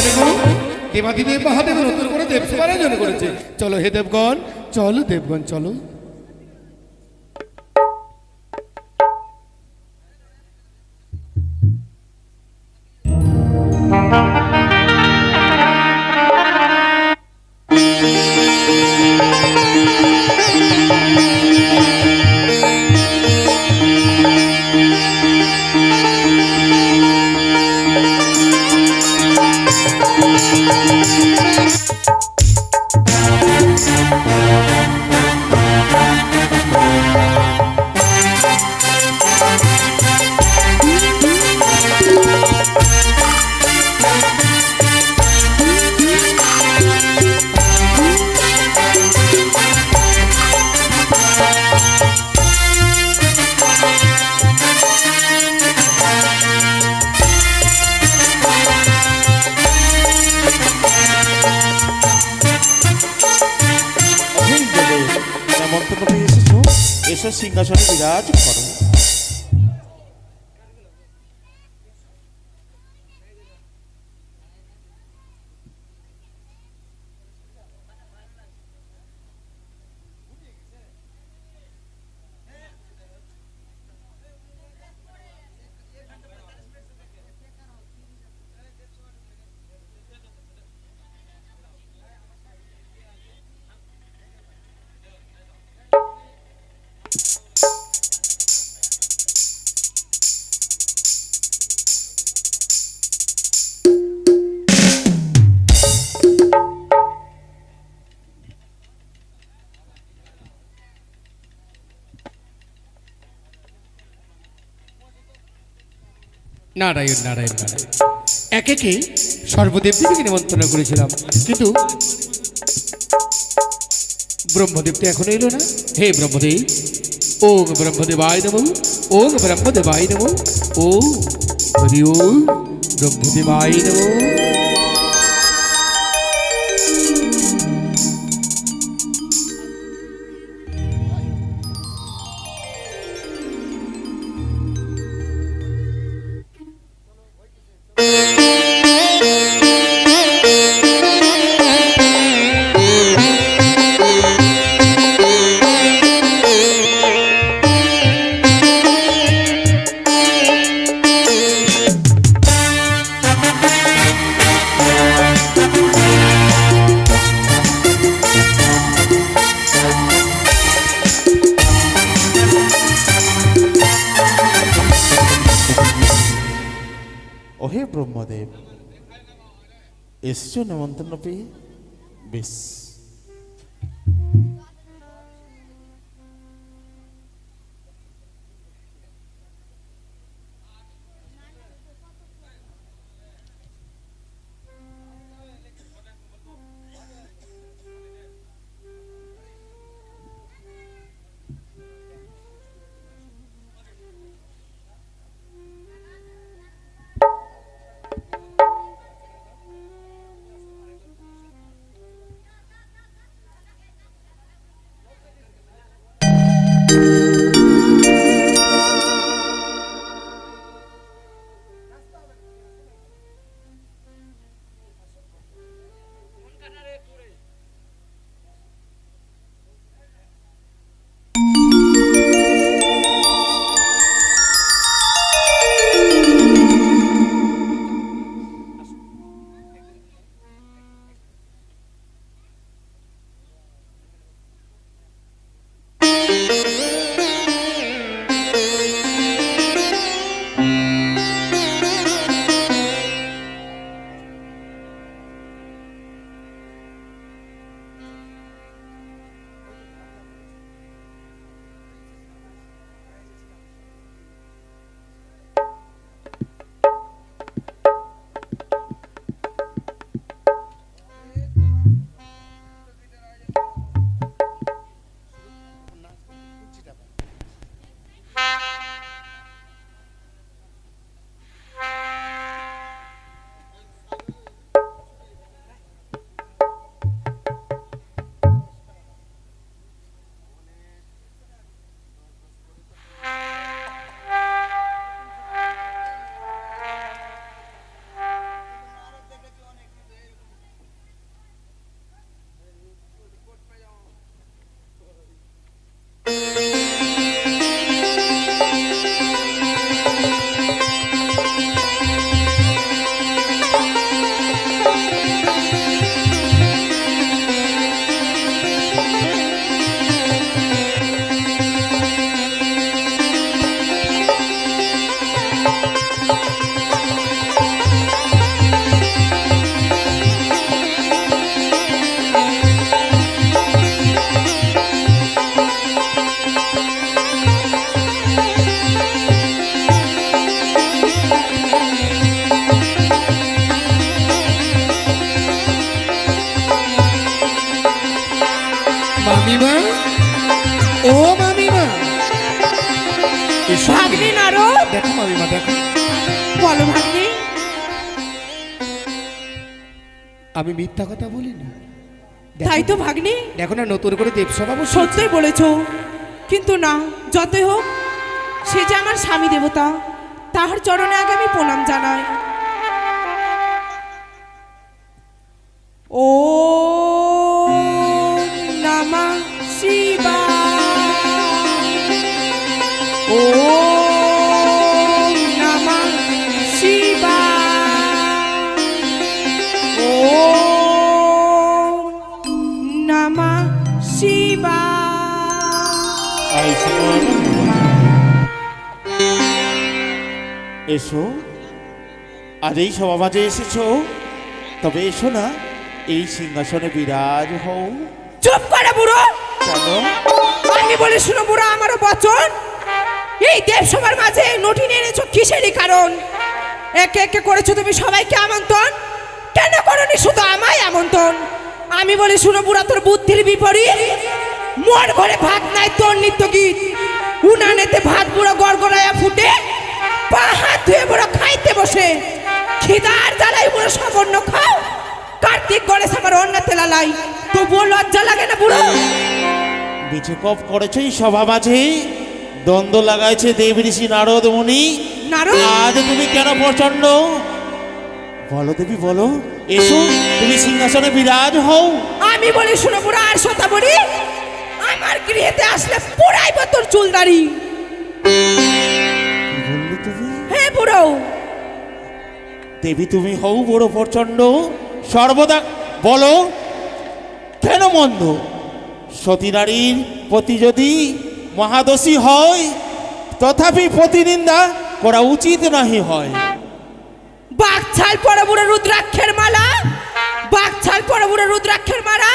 দেখো দেবাদিদেব মহাদেব নতুন করে দেবসভার আয়োজন করেছে। চলো হে দেবগণ, চলো দেবগণ, চলো। অহেন দেবে নেমন্তন্ন পেয়ে এসেছো, এসো সিংহাসনে বিরাজ করো। নারায়ণ নারায়ণ নারায়ণ। একে একে সর্বদেব দেবীকে নিমন্ত্রণ করেছিলাম, কিন্তু ব্রহ্মদেব তো এখনো এলো না। হে ব্রহ্মদেব, ওং ব্রহ্মদেবায় নমঃ, ওং ব্রহ্মদেবায় নমঃ, ওং হরি ওম ব্রহ্মদেবায় নমঃ। ওহে ব্রহ্মদেব, এসেছো নেমন্তন্ন পেয়ে, বেশ। মামিমা, ও মামিমা, এসো। ভাগ্নে নারদ, দেখো মামিমা, দেখো বলো ভাগ্নে। আমি মিথ্যা কথা বলিনি। তাই তো ভাগ্নে, দেখো না নতুন করে দেবসভা বসে। সত্যই বলেছো, কিন্তু না, যতই হোক সে যে আমার স্বামী দেবতা, তাহার চরণে আগে আমি প্রণাম জানাই। ও নমঃ শিবায়, ও নমঃ শিবায়, ও নমঃ শিবায়। আই শোনো, এসো, আজ এই সভা মাঝে এসেছো, তবে এসো না, এই সিংহাসনে বিরাজ হও। চুপ করে বুড়ো, কেন? আমি বলি শুনো বুড়ো, আমারও বচন। এই দেবসভার মাঝে নটি এনেছো কিসেরই কারণ? একে একে করেছো তুমি সবাইকে আমন্ত্রণ, কেন করনি শুধু আমায় আমন্ত্রণ? আমি বলি শুনো বুড়া, তোর বুদ্ধির বিপরীত। মোর ঘরে ভাত নাই, তোর নিত্য গীত। উনানেতে ভাত বুড়ো গড়গড়ায়া ফুটে, পা হাত ধুয়ে বুড়ো খাইতে বসে। খিদার জ্বালাই বুড়ো সাবর্ণ খাও, কার্তিক গণেশ আমার অন্যতে লালাই, তবুও লজ্জা লাগে না বুড়ো? বিচকপ করেছো এই সভা মাঝে, দ্বন্দ্ব লাগাইছে দেব ঋষি নারদ মুনি। নারদ, আজ তুমি কেন প্রচন্ড? বলো দেবী, বলো, এসো, তুমি সিংহাসনে বিরাজ হও। আমি বলি শুনো বুড়া, আর সতা বলি, আমার গৃহেতে আসলে পুরাইব তোর চুলদারি। কি বললে তুমি? হে বুড়ো, দেবী তুমি হও বড় প্রচন্ড, সর্বদা বলো কেন মন্দ? সতী নারীর প্রতি যদি মহাদোষী হয়, তথাপি প্রতিনিন্দা করা উচিত নাহি হয়। বাঘছাল পরে বুড়ো রুদ্রাক্ষের মালা, বাঘছাল পরে বুড়ো রুদ্রাক্ষের মালা,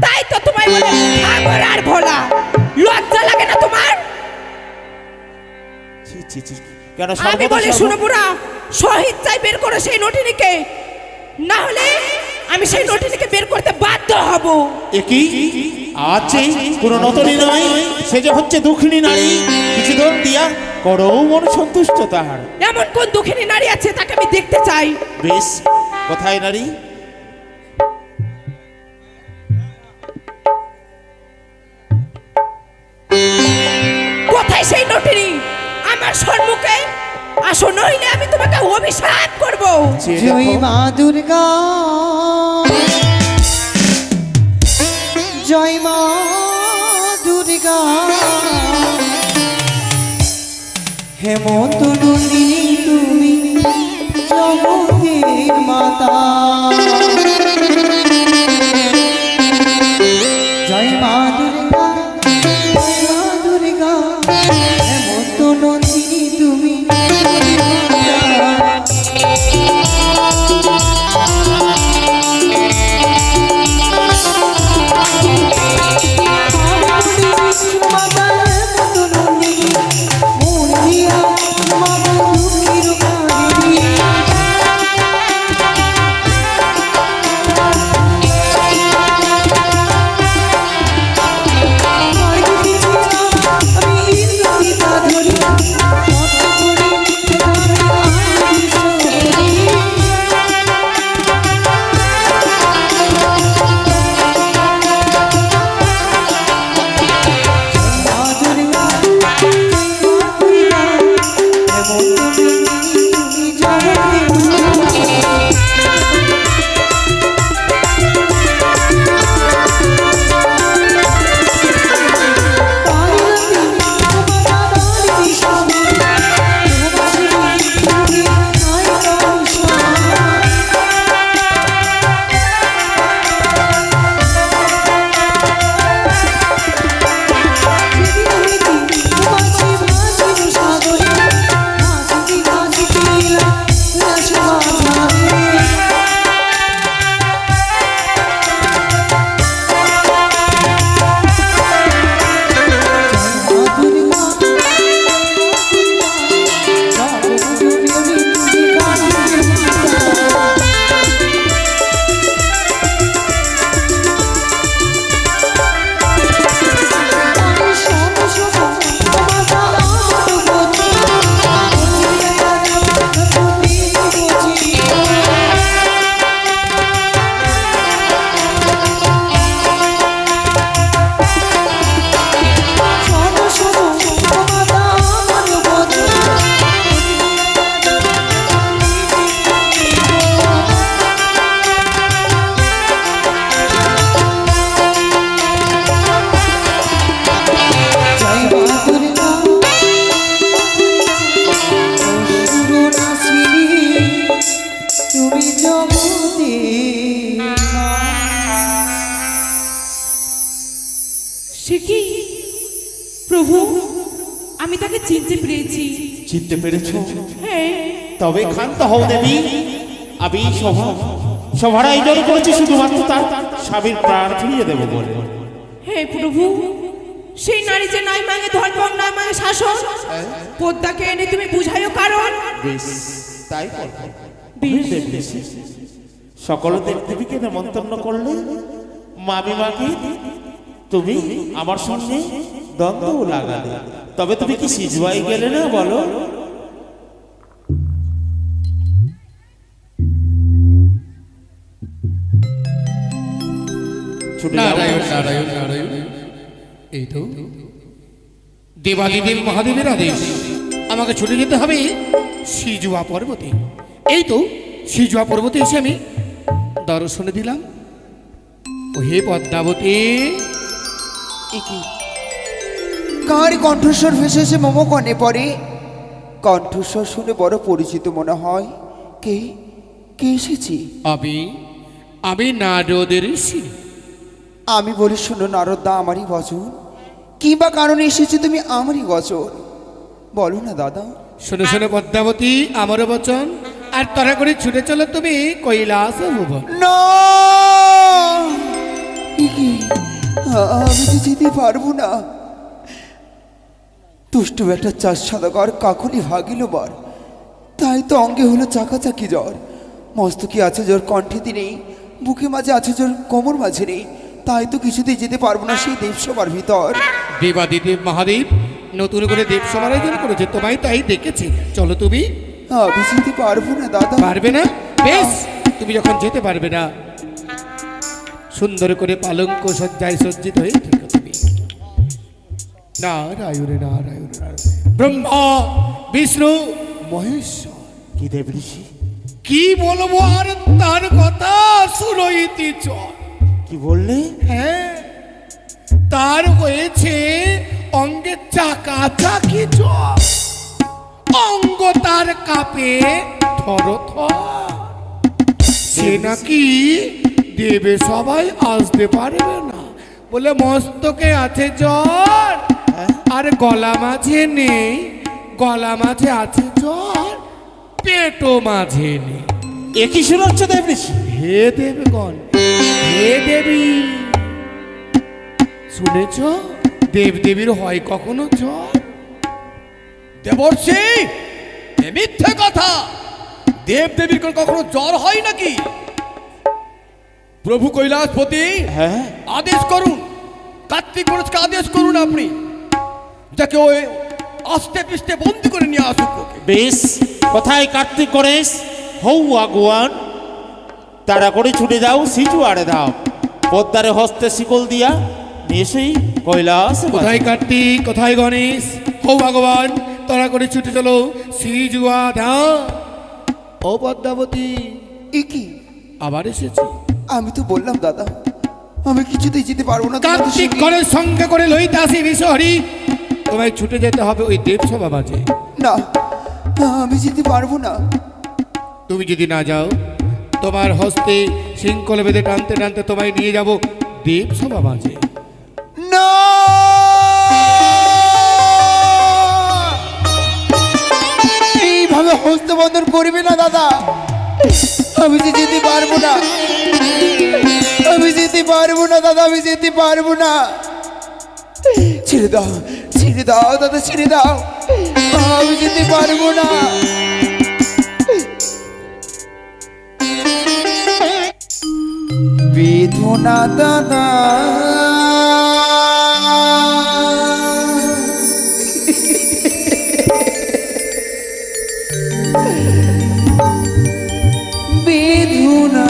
তাই তো তোমায় বলে ভাঙর আর ভোলা। লজ্জা লাগে না তোমার? ছি, ছি, ছি, কেন আমি সর্বদা বলি শুনো বুড়া, শহীদ চাই বের করে সেই নটিনীকে, না হলে আমি সেই নটিনীকে বের করতে বাধ্য হব। একই আছে কোন নতনী নয়, সে যে হচ্ছে দুঃখিনী নারী, কিছু দন দিয়া করো মন সন্তুষ্ট তাহার। এমন কোন দুঃখিনী নারী আছে তাকে আমি দেখতে চাই। বেশ, কোথায় নারী? কোথায় সেই নটিনী? আমার সম্মুখে আসো, নইলে আমি তোমাকে অভিশাপ করব। চেয়ে জয় দেখো। মা দুর্গা, জয় মা দুর্গা, হেমন্ত নন্দিনী তুমি জগতের মাতা। জয় মা দুর্গা, জয় মা দুর্গা, হেমন্ত নন্দিনী তুমি মাতা। তুমি জগতে সে কি প্রভু, আমি তাকে চিনতে পেরেছি। চিনতে পেরেছ? হ্যাঁ, তবে ক্ষান্ত হও দেবী। আমি সভার আয়োজন করেছি শুধুমাত্র তার স্বামীর প্রাণ ফিরিয়ে দেবো বলে। হে প্রভু, সেই নারী যে নাই মাঙে ধর্ম নাই মাঙে শাসন, পদ্মাকে এনে তুমি বুঝাইও কারণ। বেশ, তাই করবো। বেশ দেবী, সকল দেবদেবীকে নেমন্তন্ন করলে মামি মাকে তুমি আমার সঙ্গে দ্বন্দ্ব লাগালে, তবে তুমি কি সিজবাই গেলে না বলো? ছুটে যাও। নারায়ণ নারায়ণ নারায়ণ। এই তো দেবাদিদেব মহাদেবের আদেশ, আমাকে ছুটে যেতে হবে সিজুয়া পর্বতে। এই তো সিজুয়া পর্বতে এসে আমি দর্শনে দিলাম। ও হে পদ্মাবতী, কার কণ্ঠস্বর ভেসে এসে মম কনে পড়ে? কণ্ঠস্বর শুনে বড় পরিচিত মনে হয়। কে কে এসেছি? আমি নারদের ঋষি। আমি বলি, শুনো নারদা, আমারই বচন। কিংবা কারণে এসেছি তুমি আমারই বচন, বলো না দাদা। শোনো শোনো পদ্মাবতী, আমারও বচন। আর তারা করে ছুটে চলো তুমি কৈলাস ভুবন। না, আমি তো যেতে পারবো না। দুষ্টু একটা চার সাদাগর কাকুলি ভাগিল বার, তাই তো অঙ্গে হলো চাকাচাকি জ্বর। মস্তকে আছে জ্বর, কণ্ঠে নেই, বুকে মাঝে আছে জ্বর, কোমর মাঝে নেই। তাই তো কিছুতেই যেতে পারবো না সেই দেবসভার ভিতর। দেবাদিদেব মহাদেব নতুন করে দেবসভার আয়োজন করেছে, তোমায় তাই দেখেছি। চলো তুমি। আমি যেতে পারবো না দাদা। পারবে না? বেশ, তুমি যখন যেতে পারবে না, সুন্দর করে পালঙ্ক সজ্জায় সজ্জিত হয়ে থেকো তুমি। নারায়ণ নারায়ণ নারায়ণ। ব্রহ্মা বিষ্ণু মহেশ্বর। কি দেব ঋষি? কি বলবো আর তার কথা? সুরইতি চল। কি বললে? হ্যাঁ, তার হয়েছে অঙ্গে চাকাচাকি জ্বর, অঙ্গ তার কাঁপে থর থর। সে নাকি দেবে সবাই আসতে পারবে না বলে মস্তকে আছে জ্বর, আর গলা মাঝে নেই। গলা মাঝে আছে জ্বর, পেটও মাঝে নেই। একই শোনাচ্ছে দেব ঋষি? হে দেবগণ, হে দেবী, শুনেছ দেবদেবীর হয় কখনো জ্বর? দেবর্ষি, এ মিথ্যে কথা। দেব দেবীর কখনো জ্বর হয় নাকি? প্রভু কৈলাসপতি, হ্যাঁ, আদেশ করুন, কার্তিক গণেশকে আদেশ করুন আপনি, যাকে ওই আস্তে পিস্তে বন্দি করে নিয়ে আসুক ওকে। বেশ। কোথায় কার্তিক গণেশ? হৌ আগুয়ান, তাড়া করে ছুটে যাও সিজুয়ারে দাও, পদ্মারে হস্তে শিকল দিয়া নিয়ে সেই কৈলাস। কোথায় কার্তিক, কোথায় গণেশ? হো ভগবান, তারা করে ছুটে চলো শ্রীজুয়া ধাম। ও পদ্মাবতী, এ কি? আবার এসেছি। আমি তো বললাম দাদা, আমি কিছুতেই যেতে পারবো না তোমাদের কার্তিক সঙ্গে। গণেশ সঙ্গে করে লইতে আসি বিশ্বহরি। তোমায় ছুটে যেতে হবে ওই দেবসভা মাঝে। না, আমি যেতে পারবো না। তুমি যদি না যাও, তোমার হস্তে শৃঙ্খল বেঁধে টানতে টানতে তোমায় নিয়ে যাব দেবসভা মাঝে। না, এইভাবে হস্তবন্ধন করবে না দাদা। আমি যে যেতে পারবো না, আমি যেতে পারবো না দাদা, আমি যেতে পারবো না। ছেড়ে দাও, ছেড়ে দাও দাদা, ছেড়ে দাও, আমি যেতে পারবো না। বেদনা দাদা, বেদনা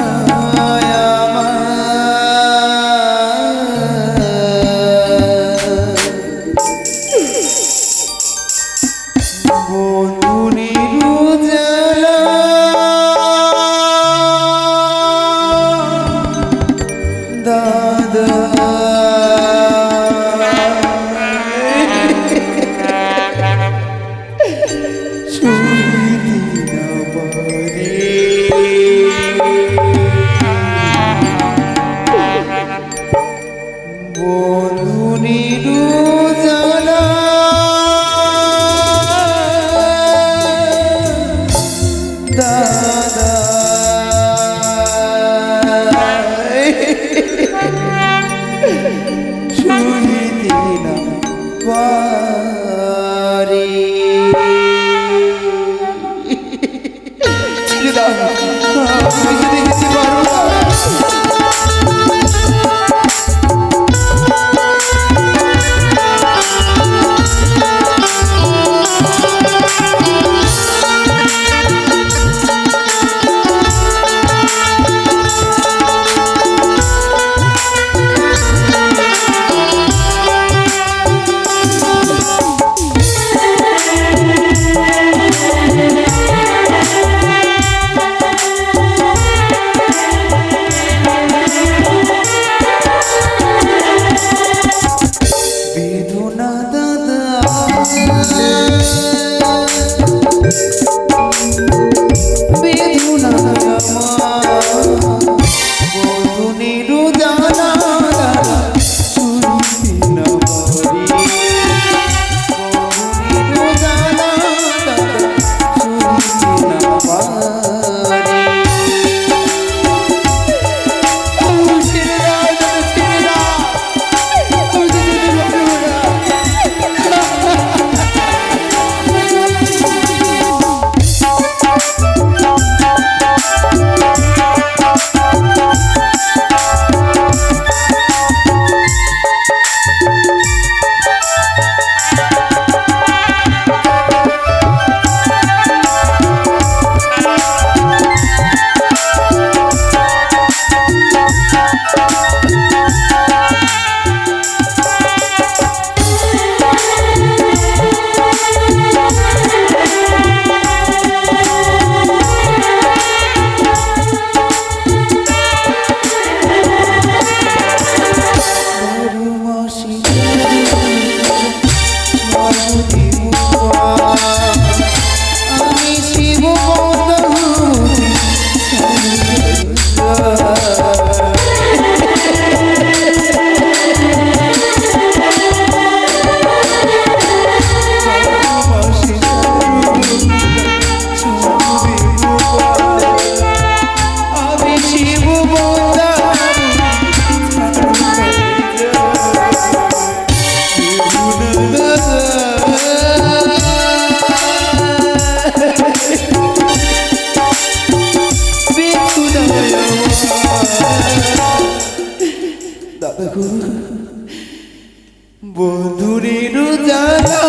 বন্ধুরের জ্বালা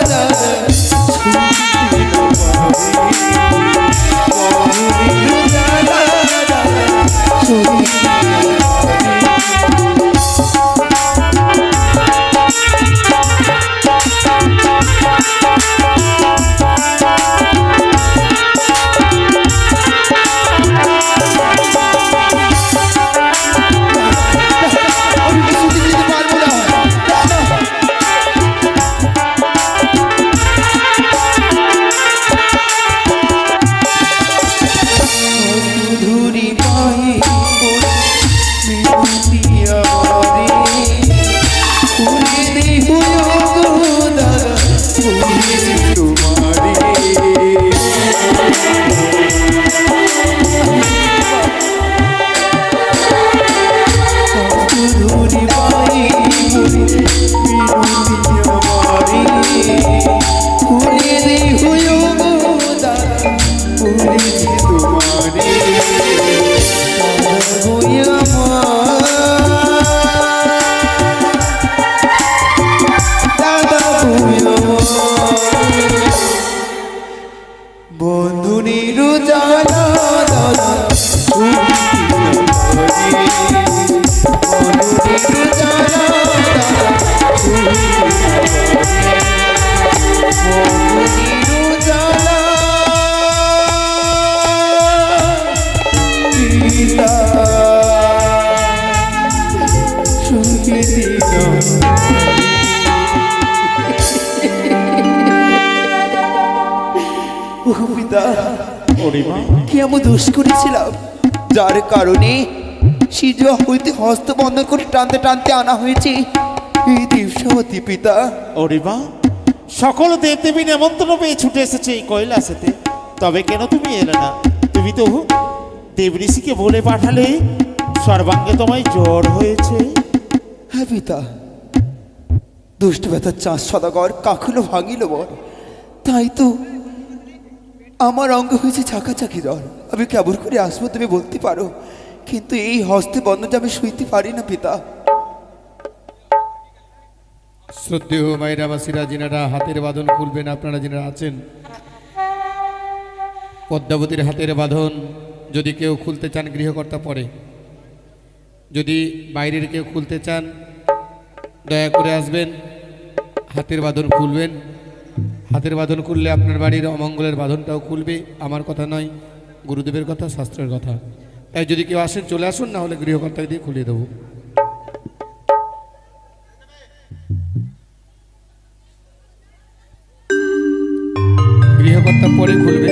দাদা বন্ধুরের জ্বালা দাদা কি আমি দোষ করেছিলাম যার কারণে সিজ হইতে হস্ত বন্ধ করে টানতে টানতে আনা হয়েছে এই দিবসাবতী পিতা। ওরে মা, সকল দেবদেবী নেমন্ত্রণ পেয়ে ছুটে এসেছে এই কৈলাসেতে, তবে কেন তুমি এলে না? তুমি তো দেবঋষিকে বলে পাঠালে সর্বাঙ্গে তোমায় জ্বর হয়েছে। হ্যাঁ পিতা, দুষ্ট ব্যথার চাষ সদাগর কাকুলো ভাঙিল বল, তাই তো আমার অঙ্গ হয়েছে চাকাচাকি জ্বর। আমি কেমন করে আসবো তুমি বলতে পারো, কিন্তু এই হস্তে বন্ধন যে আমি শুইতে পারি না পিতা। শ্রদ্ধেয় মায়েরাবাসীরা, যিনারা হাতের বাঁধন খুলবেন, আপনারা যিনারা আছেন, পদ্মাবতীর হাতের বাঁধন যদি কেউ খুলতে চান গৃহকর্তা পরে, যদি বাইরের কেউ খুলতে চান দয়া করে আসবেন, হাতের বাঁধন খুলবেন। হাতের বাঁধন খুললে আপনার বাড়ির অমঙ্গলের বাঁধনটাও খুলবে। আমার কথা নয়, গুরুদেবের কথা, শাস্ত্রের কথা। তাই যদি কেউ আসেন চলে আসুন, না হলে গৃহকর্তাকে দিয়ে খুলিয়ে দেবো। গৃহকর্তা পরে খুলবে,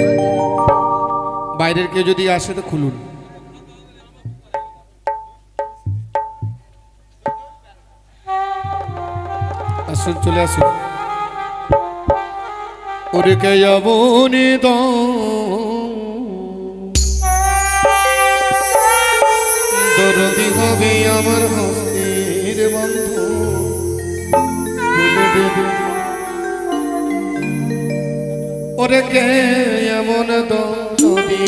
বাইরের কেউ যদি আসে তো খুলুন। আসুন, চলে আসুন। ওরে কে যাবনি দরদি হবে আমার হস্তের বন্ধু, ওরে কে এমন দরদি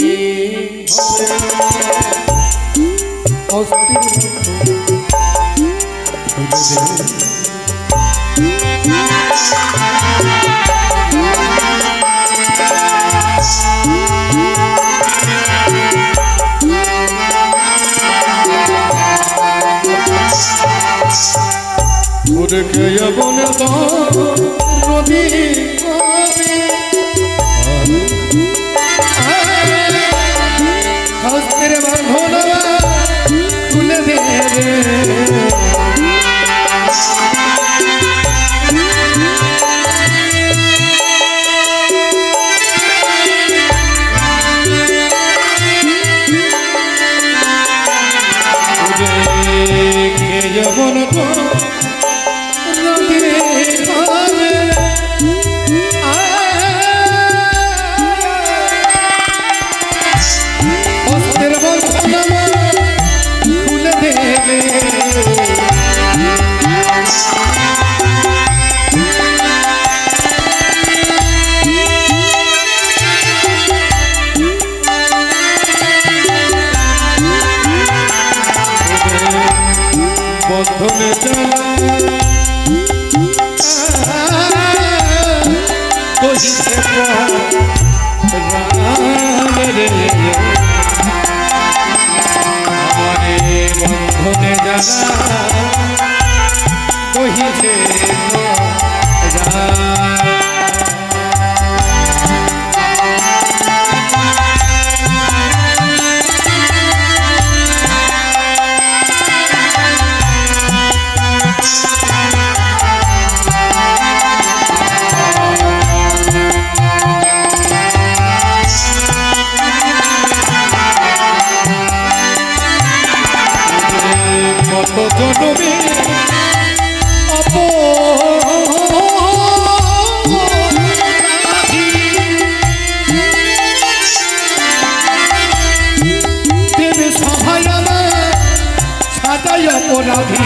ওরে কে এমন দরদি হস্তের বাঁধন খুলে দেবে, যখন খুলে দেবে, বন্ধনে আমারে বন্ধনে জানা কহিছে কত জনমে দেবে সভায় আমার সাজাই অপরাধী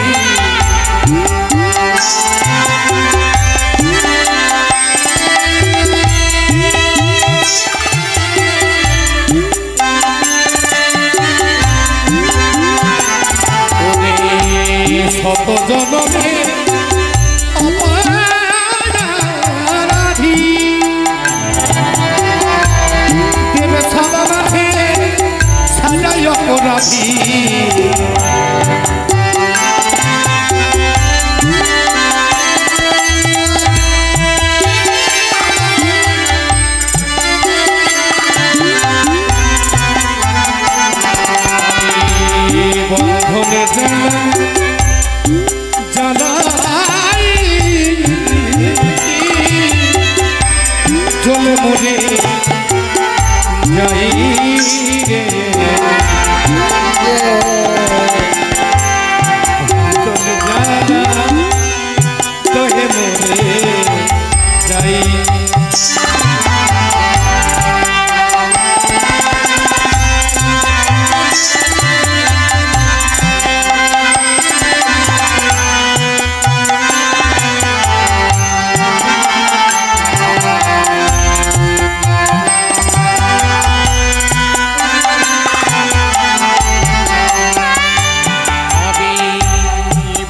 শত জনমে অপরাধী দেবে সভা মাঠে সাজাই অপরাধী বন্ধনে জানাই চলে মরে যাই রে চলে জানা তোহে মরে যাই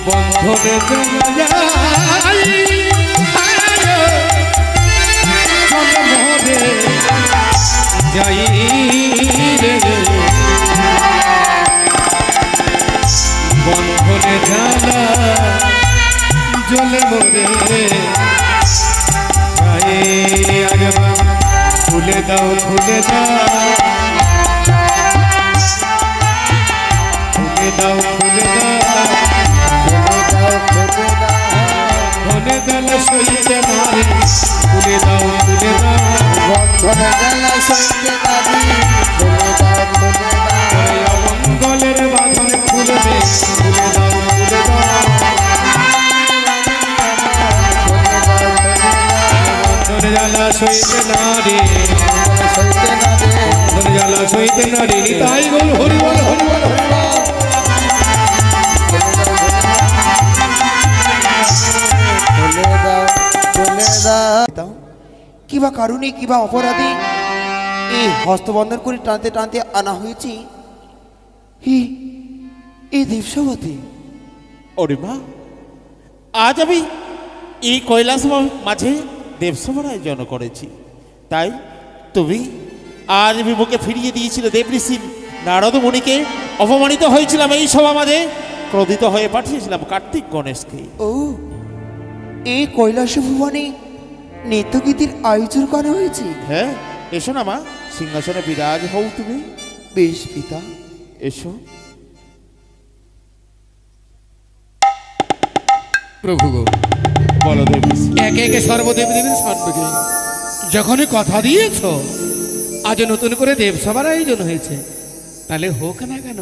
বন্ধনে যাই মরে যাই রে বন্ধনে জানা জলে মরে যাই আগবা খুলে দাও খুলে দাও খুলে দাও খুলে দাও ধনে দল সইতে নারী খুলে দাও খুলে দাও অমঙ্গলের বাঁধন খুলবে খুলে দাও খুলে দাও ধনে জ্বালা সইতে নারী ধনে জ্বালা সইতে নারী নিতাই বল হরি বল হরি বল হরি বল কিবা কারণে কিবা অপরাধী এই হস্তবন্ধন করে টানতে টানতে আনা হয়েছে এই দেবসভাতে। ওরে মা, আজ আমি এই কৈলাস মাঝে দেবসভার আয়োজন করেছি, তাই তুমি আজ বিমুখে ফিরিয়ে দিয়েছিলে দেবঋষি নারদ মুনিকে। অপমানিত হয়েছিলাম এই সভা মাঝে, ক্রোধিত হয়ে পাঠিয়েছিলাম কার্তিক গণেশকে। ও, এই কৈলাস ভুবনে নৃত্যগীতির আয়োজন করা হয়েছে। হ্যাঁ, এসো না মা, সিংহাসনে বিরাজ হও তুমি। বেশ পিতা, এসো। প্রভু গো, বলো দেবঋষি। একে একে সর্বদেব দেবীর সর্বকে যখনই কথা দিয়েছ, আজ নতুন করে দেবসভার আয়োজন হয়েছে, তাহলে হোক না কেন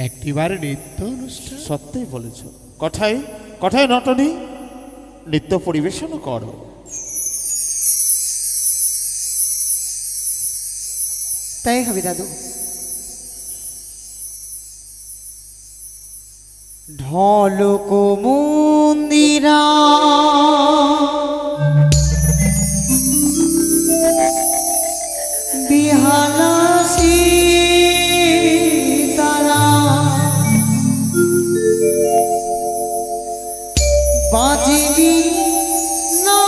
একটিবার নৃত্য অনুষ্ঠান। সত্যই বলেছ, কথায় কথায় নটনি নৃত্য পরিবেশনও করো। তাই হবে দাদু। ঢলক মন্দিরা বিহালাসি তারা বাজিবি না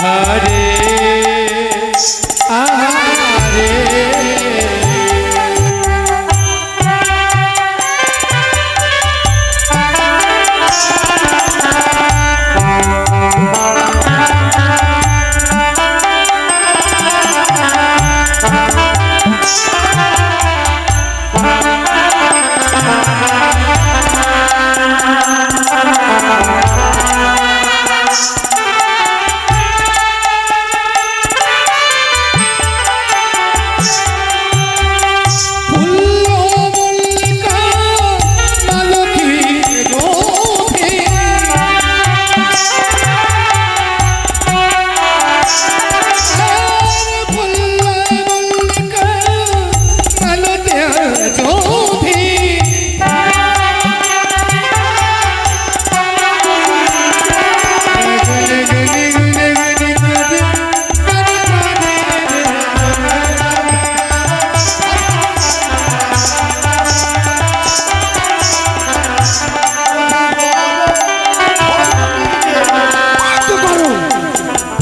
আহারে আহারে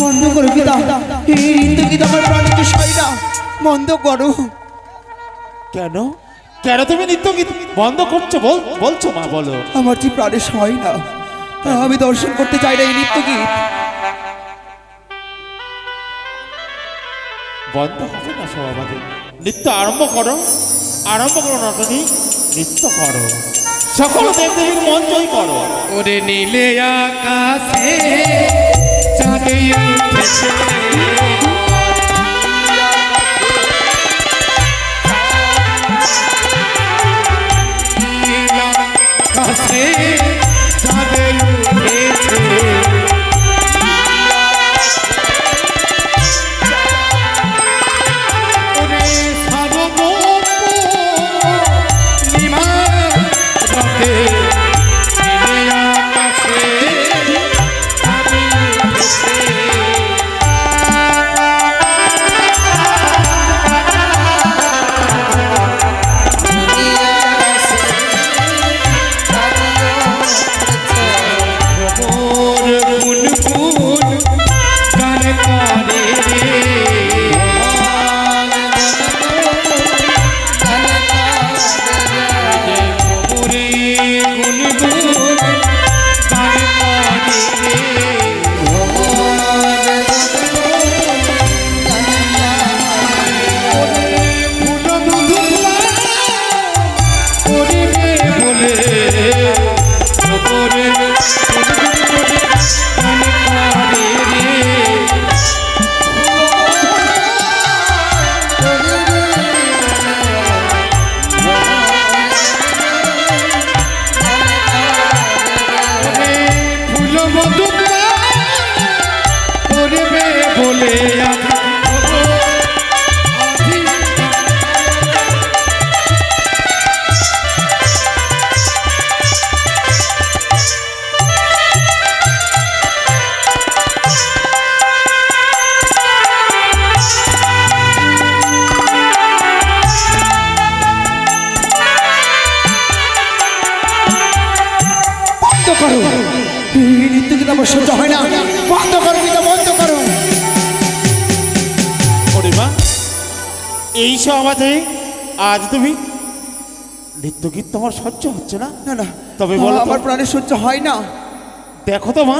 বন্ধ করো পিতা, এই নৃত্য গীত আমার প্রাণের বিষয় না, বন্ধ করো। কেন কেন তুমি নৃত্য গীত বন্ধ করছো বলছো মা, বলো। আমার যে প্রাণের হয় না, আমি দর্শন করতে চাই না এই নৃত্য গীত। বন্ধ হবে না সব আমাদের। নৃত্য আরম্ভ করো নটনী, নৃত্য করো, সকল দেবদেবীর মন জয় করো। ওরে নীলে আকাশে চাঁদে উঠেছে নীল আকাশে চাঁদে উঠেছে ওরে সার্বভৌম নিমা রাতে নীলে আকাশে চাঁদে উঠেছে আমার সহ্য হয় না, বন্ধ করো পিতা, বন্ধ করো। ওরে মা, এই সব আমাদের আজ তুমি নৃত্য গীত তোমার সহ্য হচ্ছে না? না না, তবে বলো তো। আমার প্রাণের সহ্য হয় না। দেখো তো মা,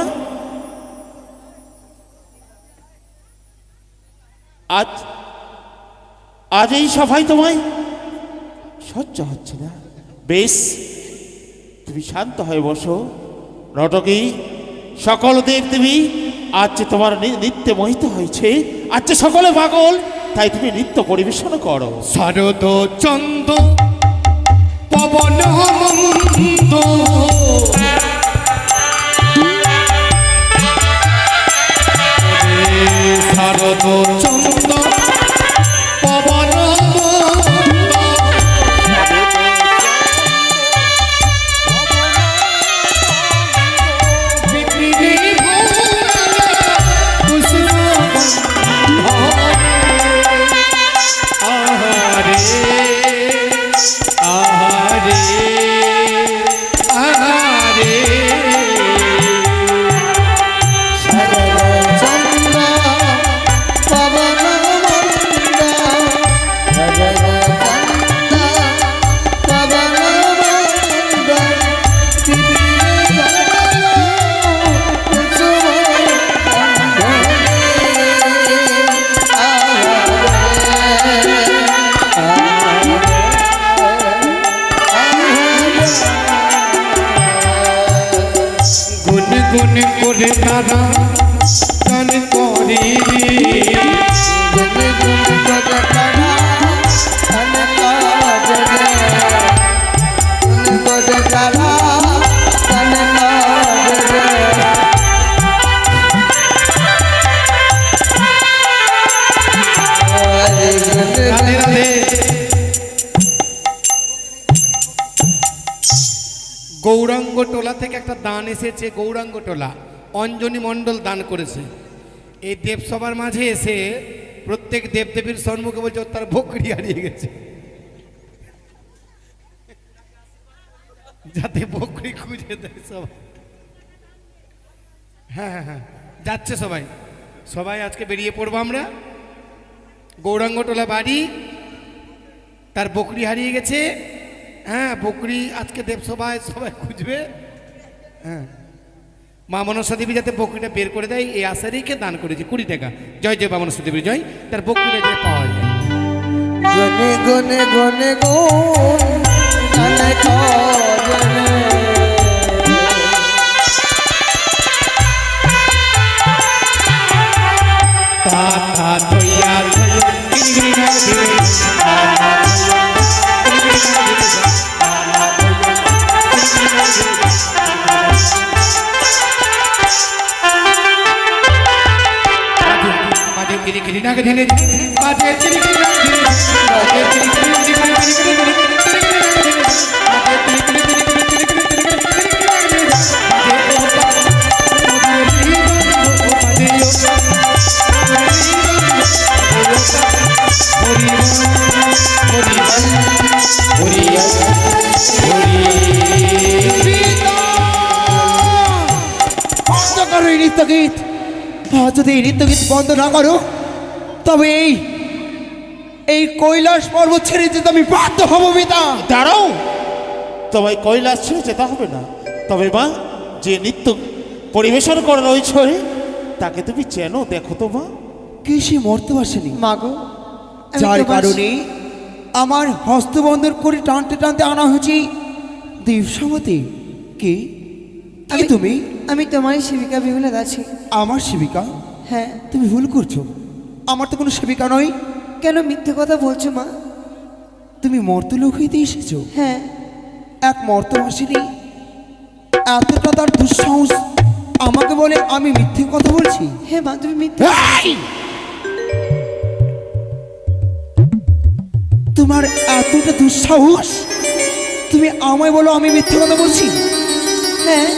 আজ আজ এই সভায় তোমায় সহ্য হচ্ছে না। বেশ, তুমি শান্ত হয়ে বসো। নটকী, সকল দেবদেবী আজ যে তোমার নৃত্যে মোহিত হয়েছে, আজ যে সকলে পাগল, তাই তুমি নৃত্য পরিবেশন করো। শারদ চন্দ পবন মন্দ শারদ চন্দ পবন চন্দ্র গুনে তারা গান করে রাধে রাধে। গৌরাঙ্গ টোলা থেকে একটা দান এসেছে, গৌরাঙ্গ টোলা অঞ্জনী মণ্ডল দান করেছে। এই দেবসভার মাঝে এসে প্রত্যেক দেবদেবীর সম্মুখে বলছে ওর তার বকরি হারিয়ে গেছে, যাতে বকরি খুঁজে দেয় সবাই। হ্যাঁ হ্যাঁ হ্যাঁ, যাচ্ছে সবাই, সবাই আজকে বেরিয়ে পড়বো আমরা। গৌরাঙ্গ টোলা বাড়ি, তার বকরি হারিয়ে গেছে। হ্যাঁ, বকরি আজকে দেবসভায় সবাই খুঁজবে। হ্যাঁ, মা মনসা দেবী যাতে বকরিটা বের করে দেয় এই আশা রেখে দান করেছে 20 টাকা। জয় জয় মা মনসা দেবী জয়, তার বকরিটা যে পাওয়া যায়। গনে গনে গনে পাতা থইয়া থইয়া ইন্দ্রিয়া দিলে মাঝে গিরি গিরি নাগ ধিনে মাঝে গিরি গিরি নাগ ধিনে মাঝে গিরি গিরি গিরি গিরি গিরি গিরি বন্ধ করো এই নৃত্যগীত। যদি এই নৃত্যগীত বন্ধ না করো তবে এই কৈলাস পর্বত ছেড়ে যেতে আমি বাধ্য হব পিতা। দাঁড়াও, তোমায় কৈলাস ছেড়ে যেতে হবে না। তবে মা, যে নৃত্য পরিবেশন করা রয়েছে তাকে তুমি চেনো, দেখো তো মা। কে সে মরতে পারছেনি মাগো যার কারণে আমার হস্তবন্ধন করে টানতে টানতে আনা হয়েছে দেবসভাতে। কে কে তুমি? আমি তোমারই সেবিকা বিহুলা আছি। আমার সেবিকা? হ্যাঁ। তুমি ভুল করছো, আমার তো কোনো সেবিকা নয়। কেন মিথ্যে কথা বলছো মা? তুমি মর্তলোক হইতে এসেছো। হ্যাঁ। এক মর্তবাসিনী এতটা তার দুঃসাহস আমাকে বলে আমি মিথ্যে কথা বলছি? হ্যাঁ মা, তুমি মিথ্যে। তোমার এতটা দুঃসাহস, তুমি আমায় বলো আমি মিথ্যে কথা বলছি? হ্যাঁ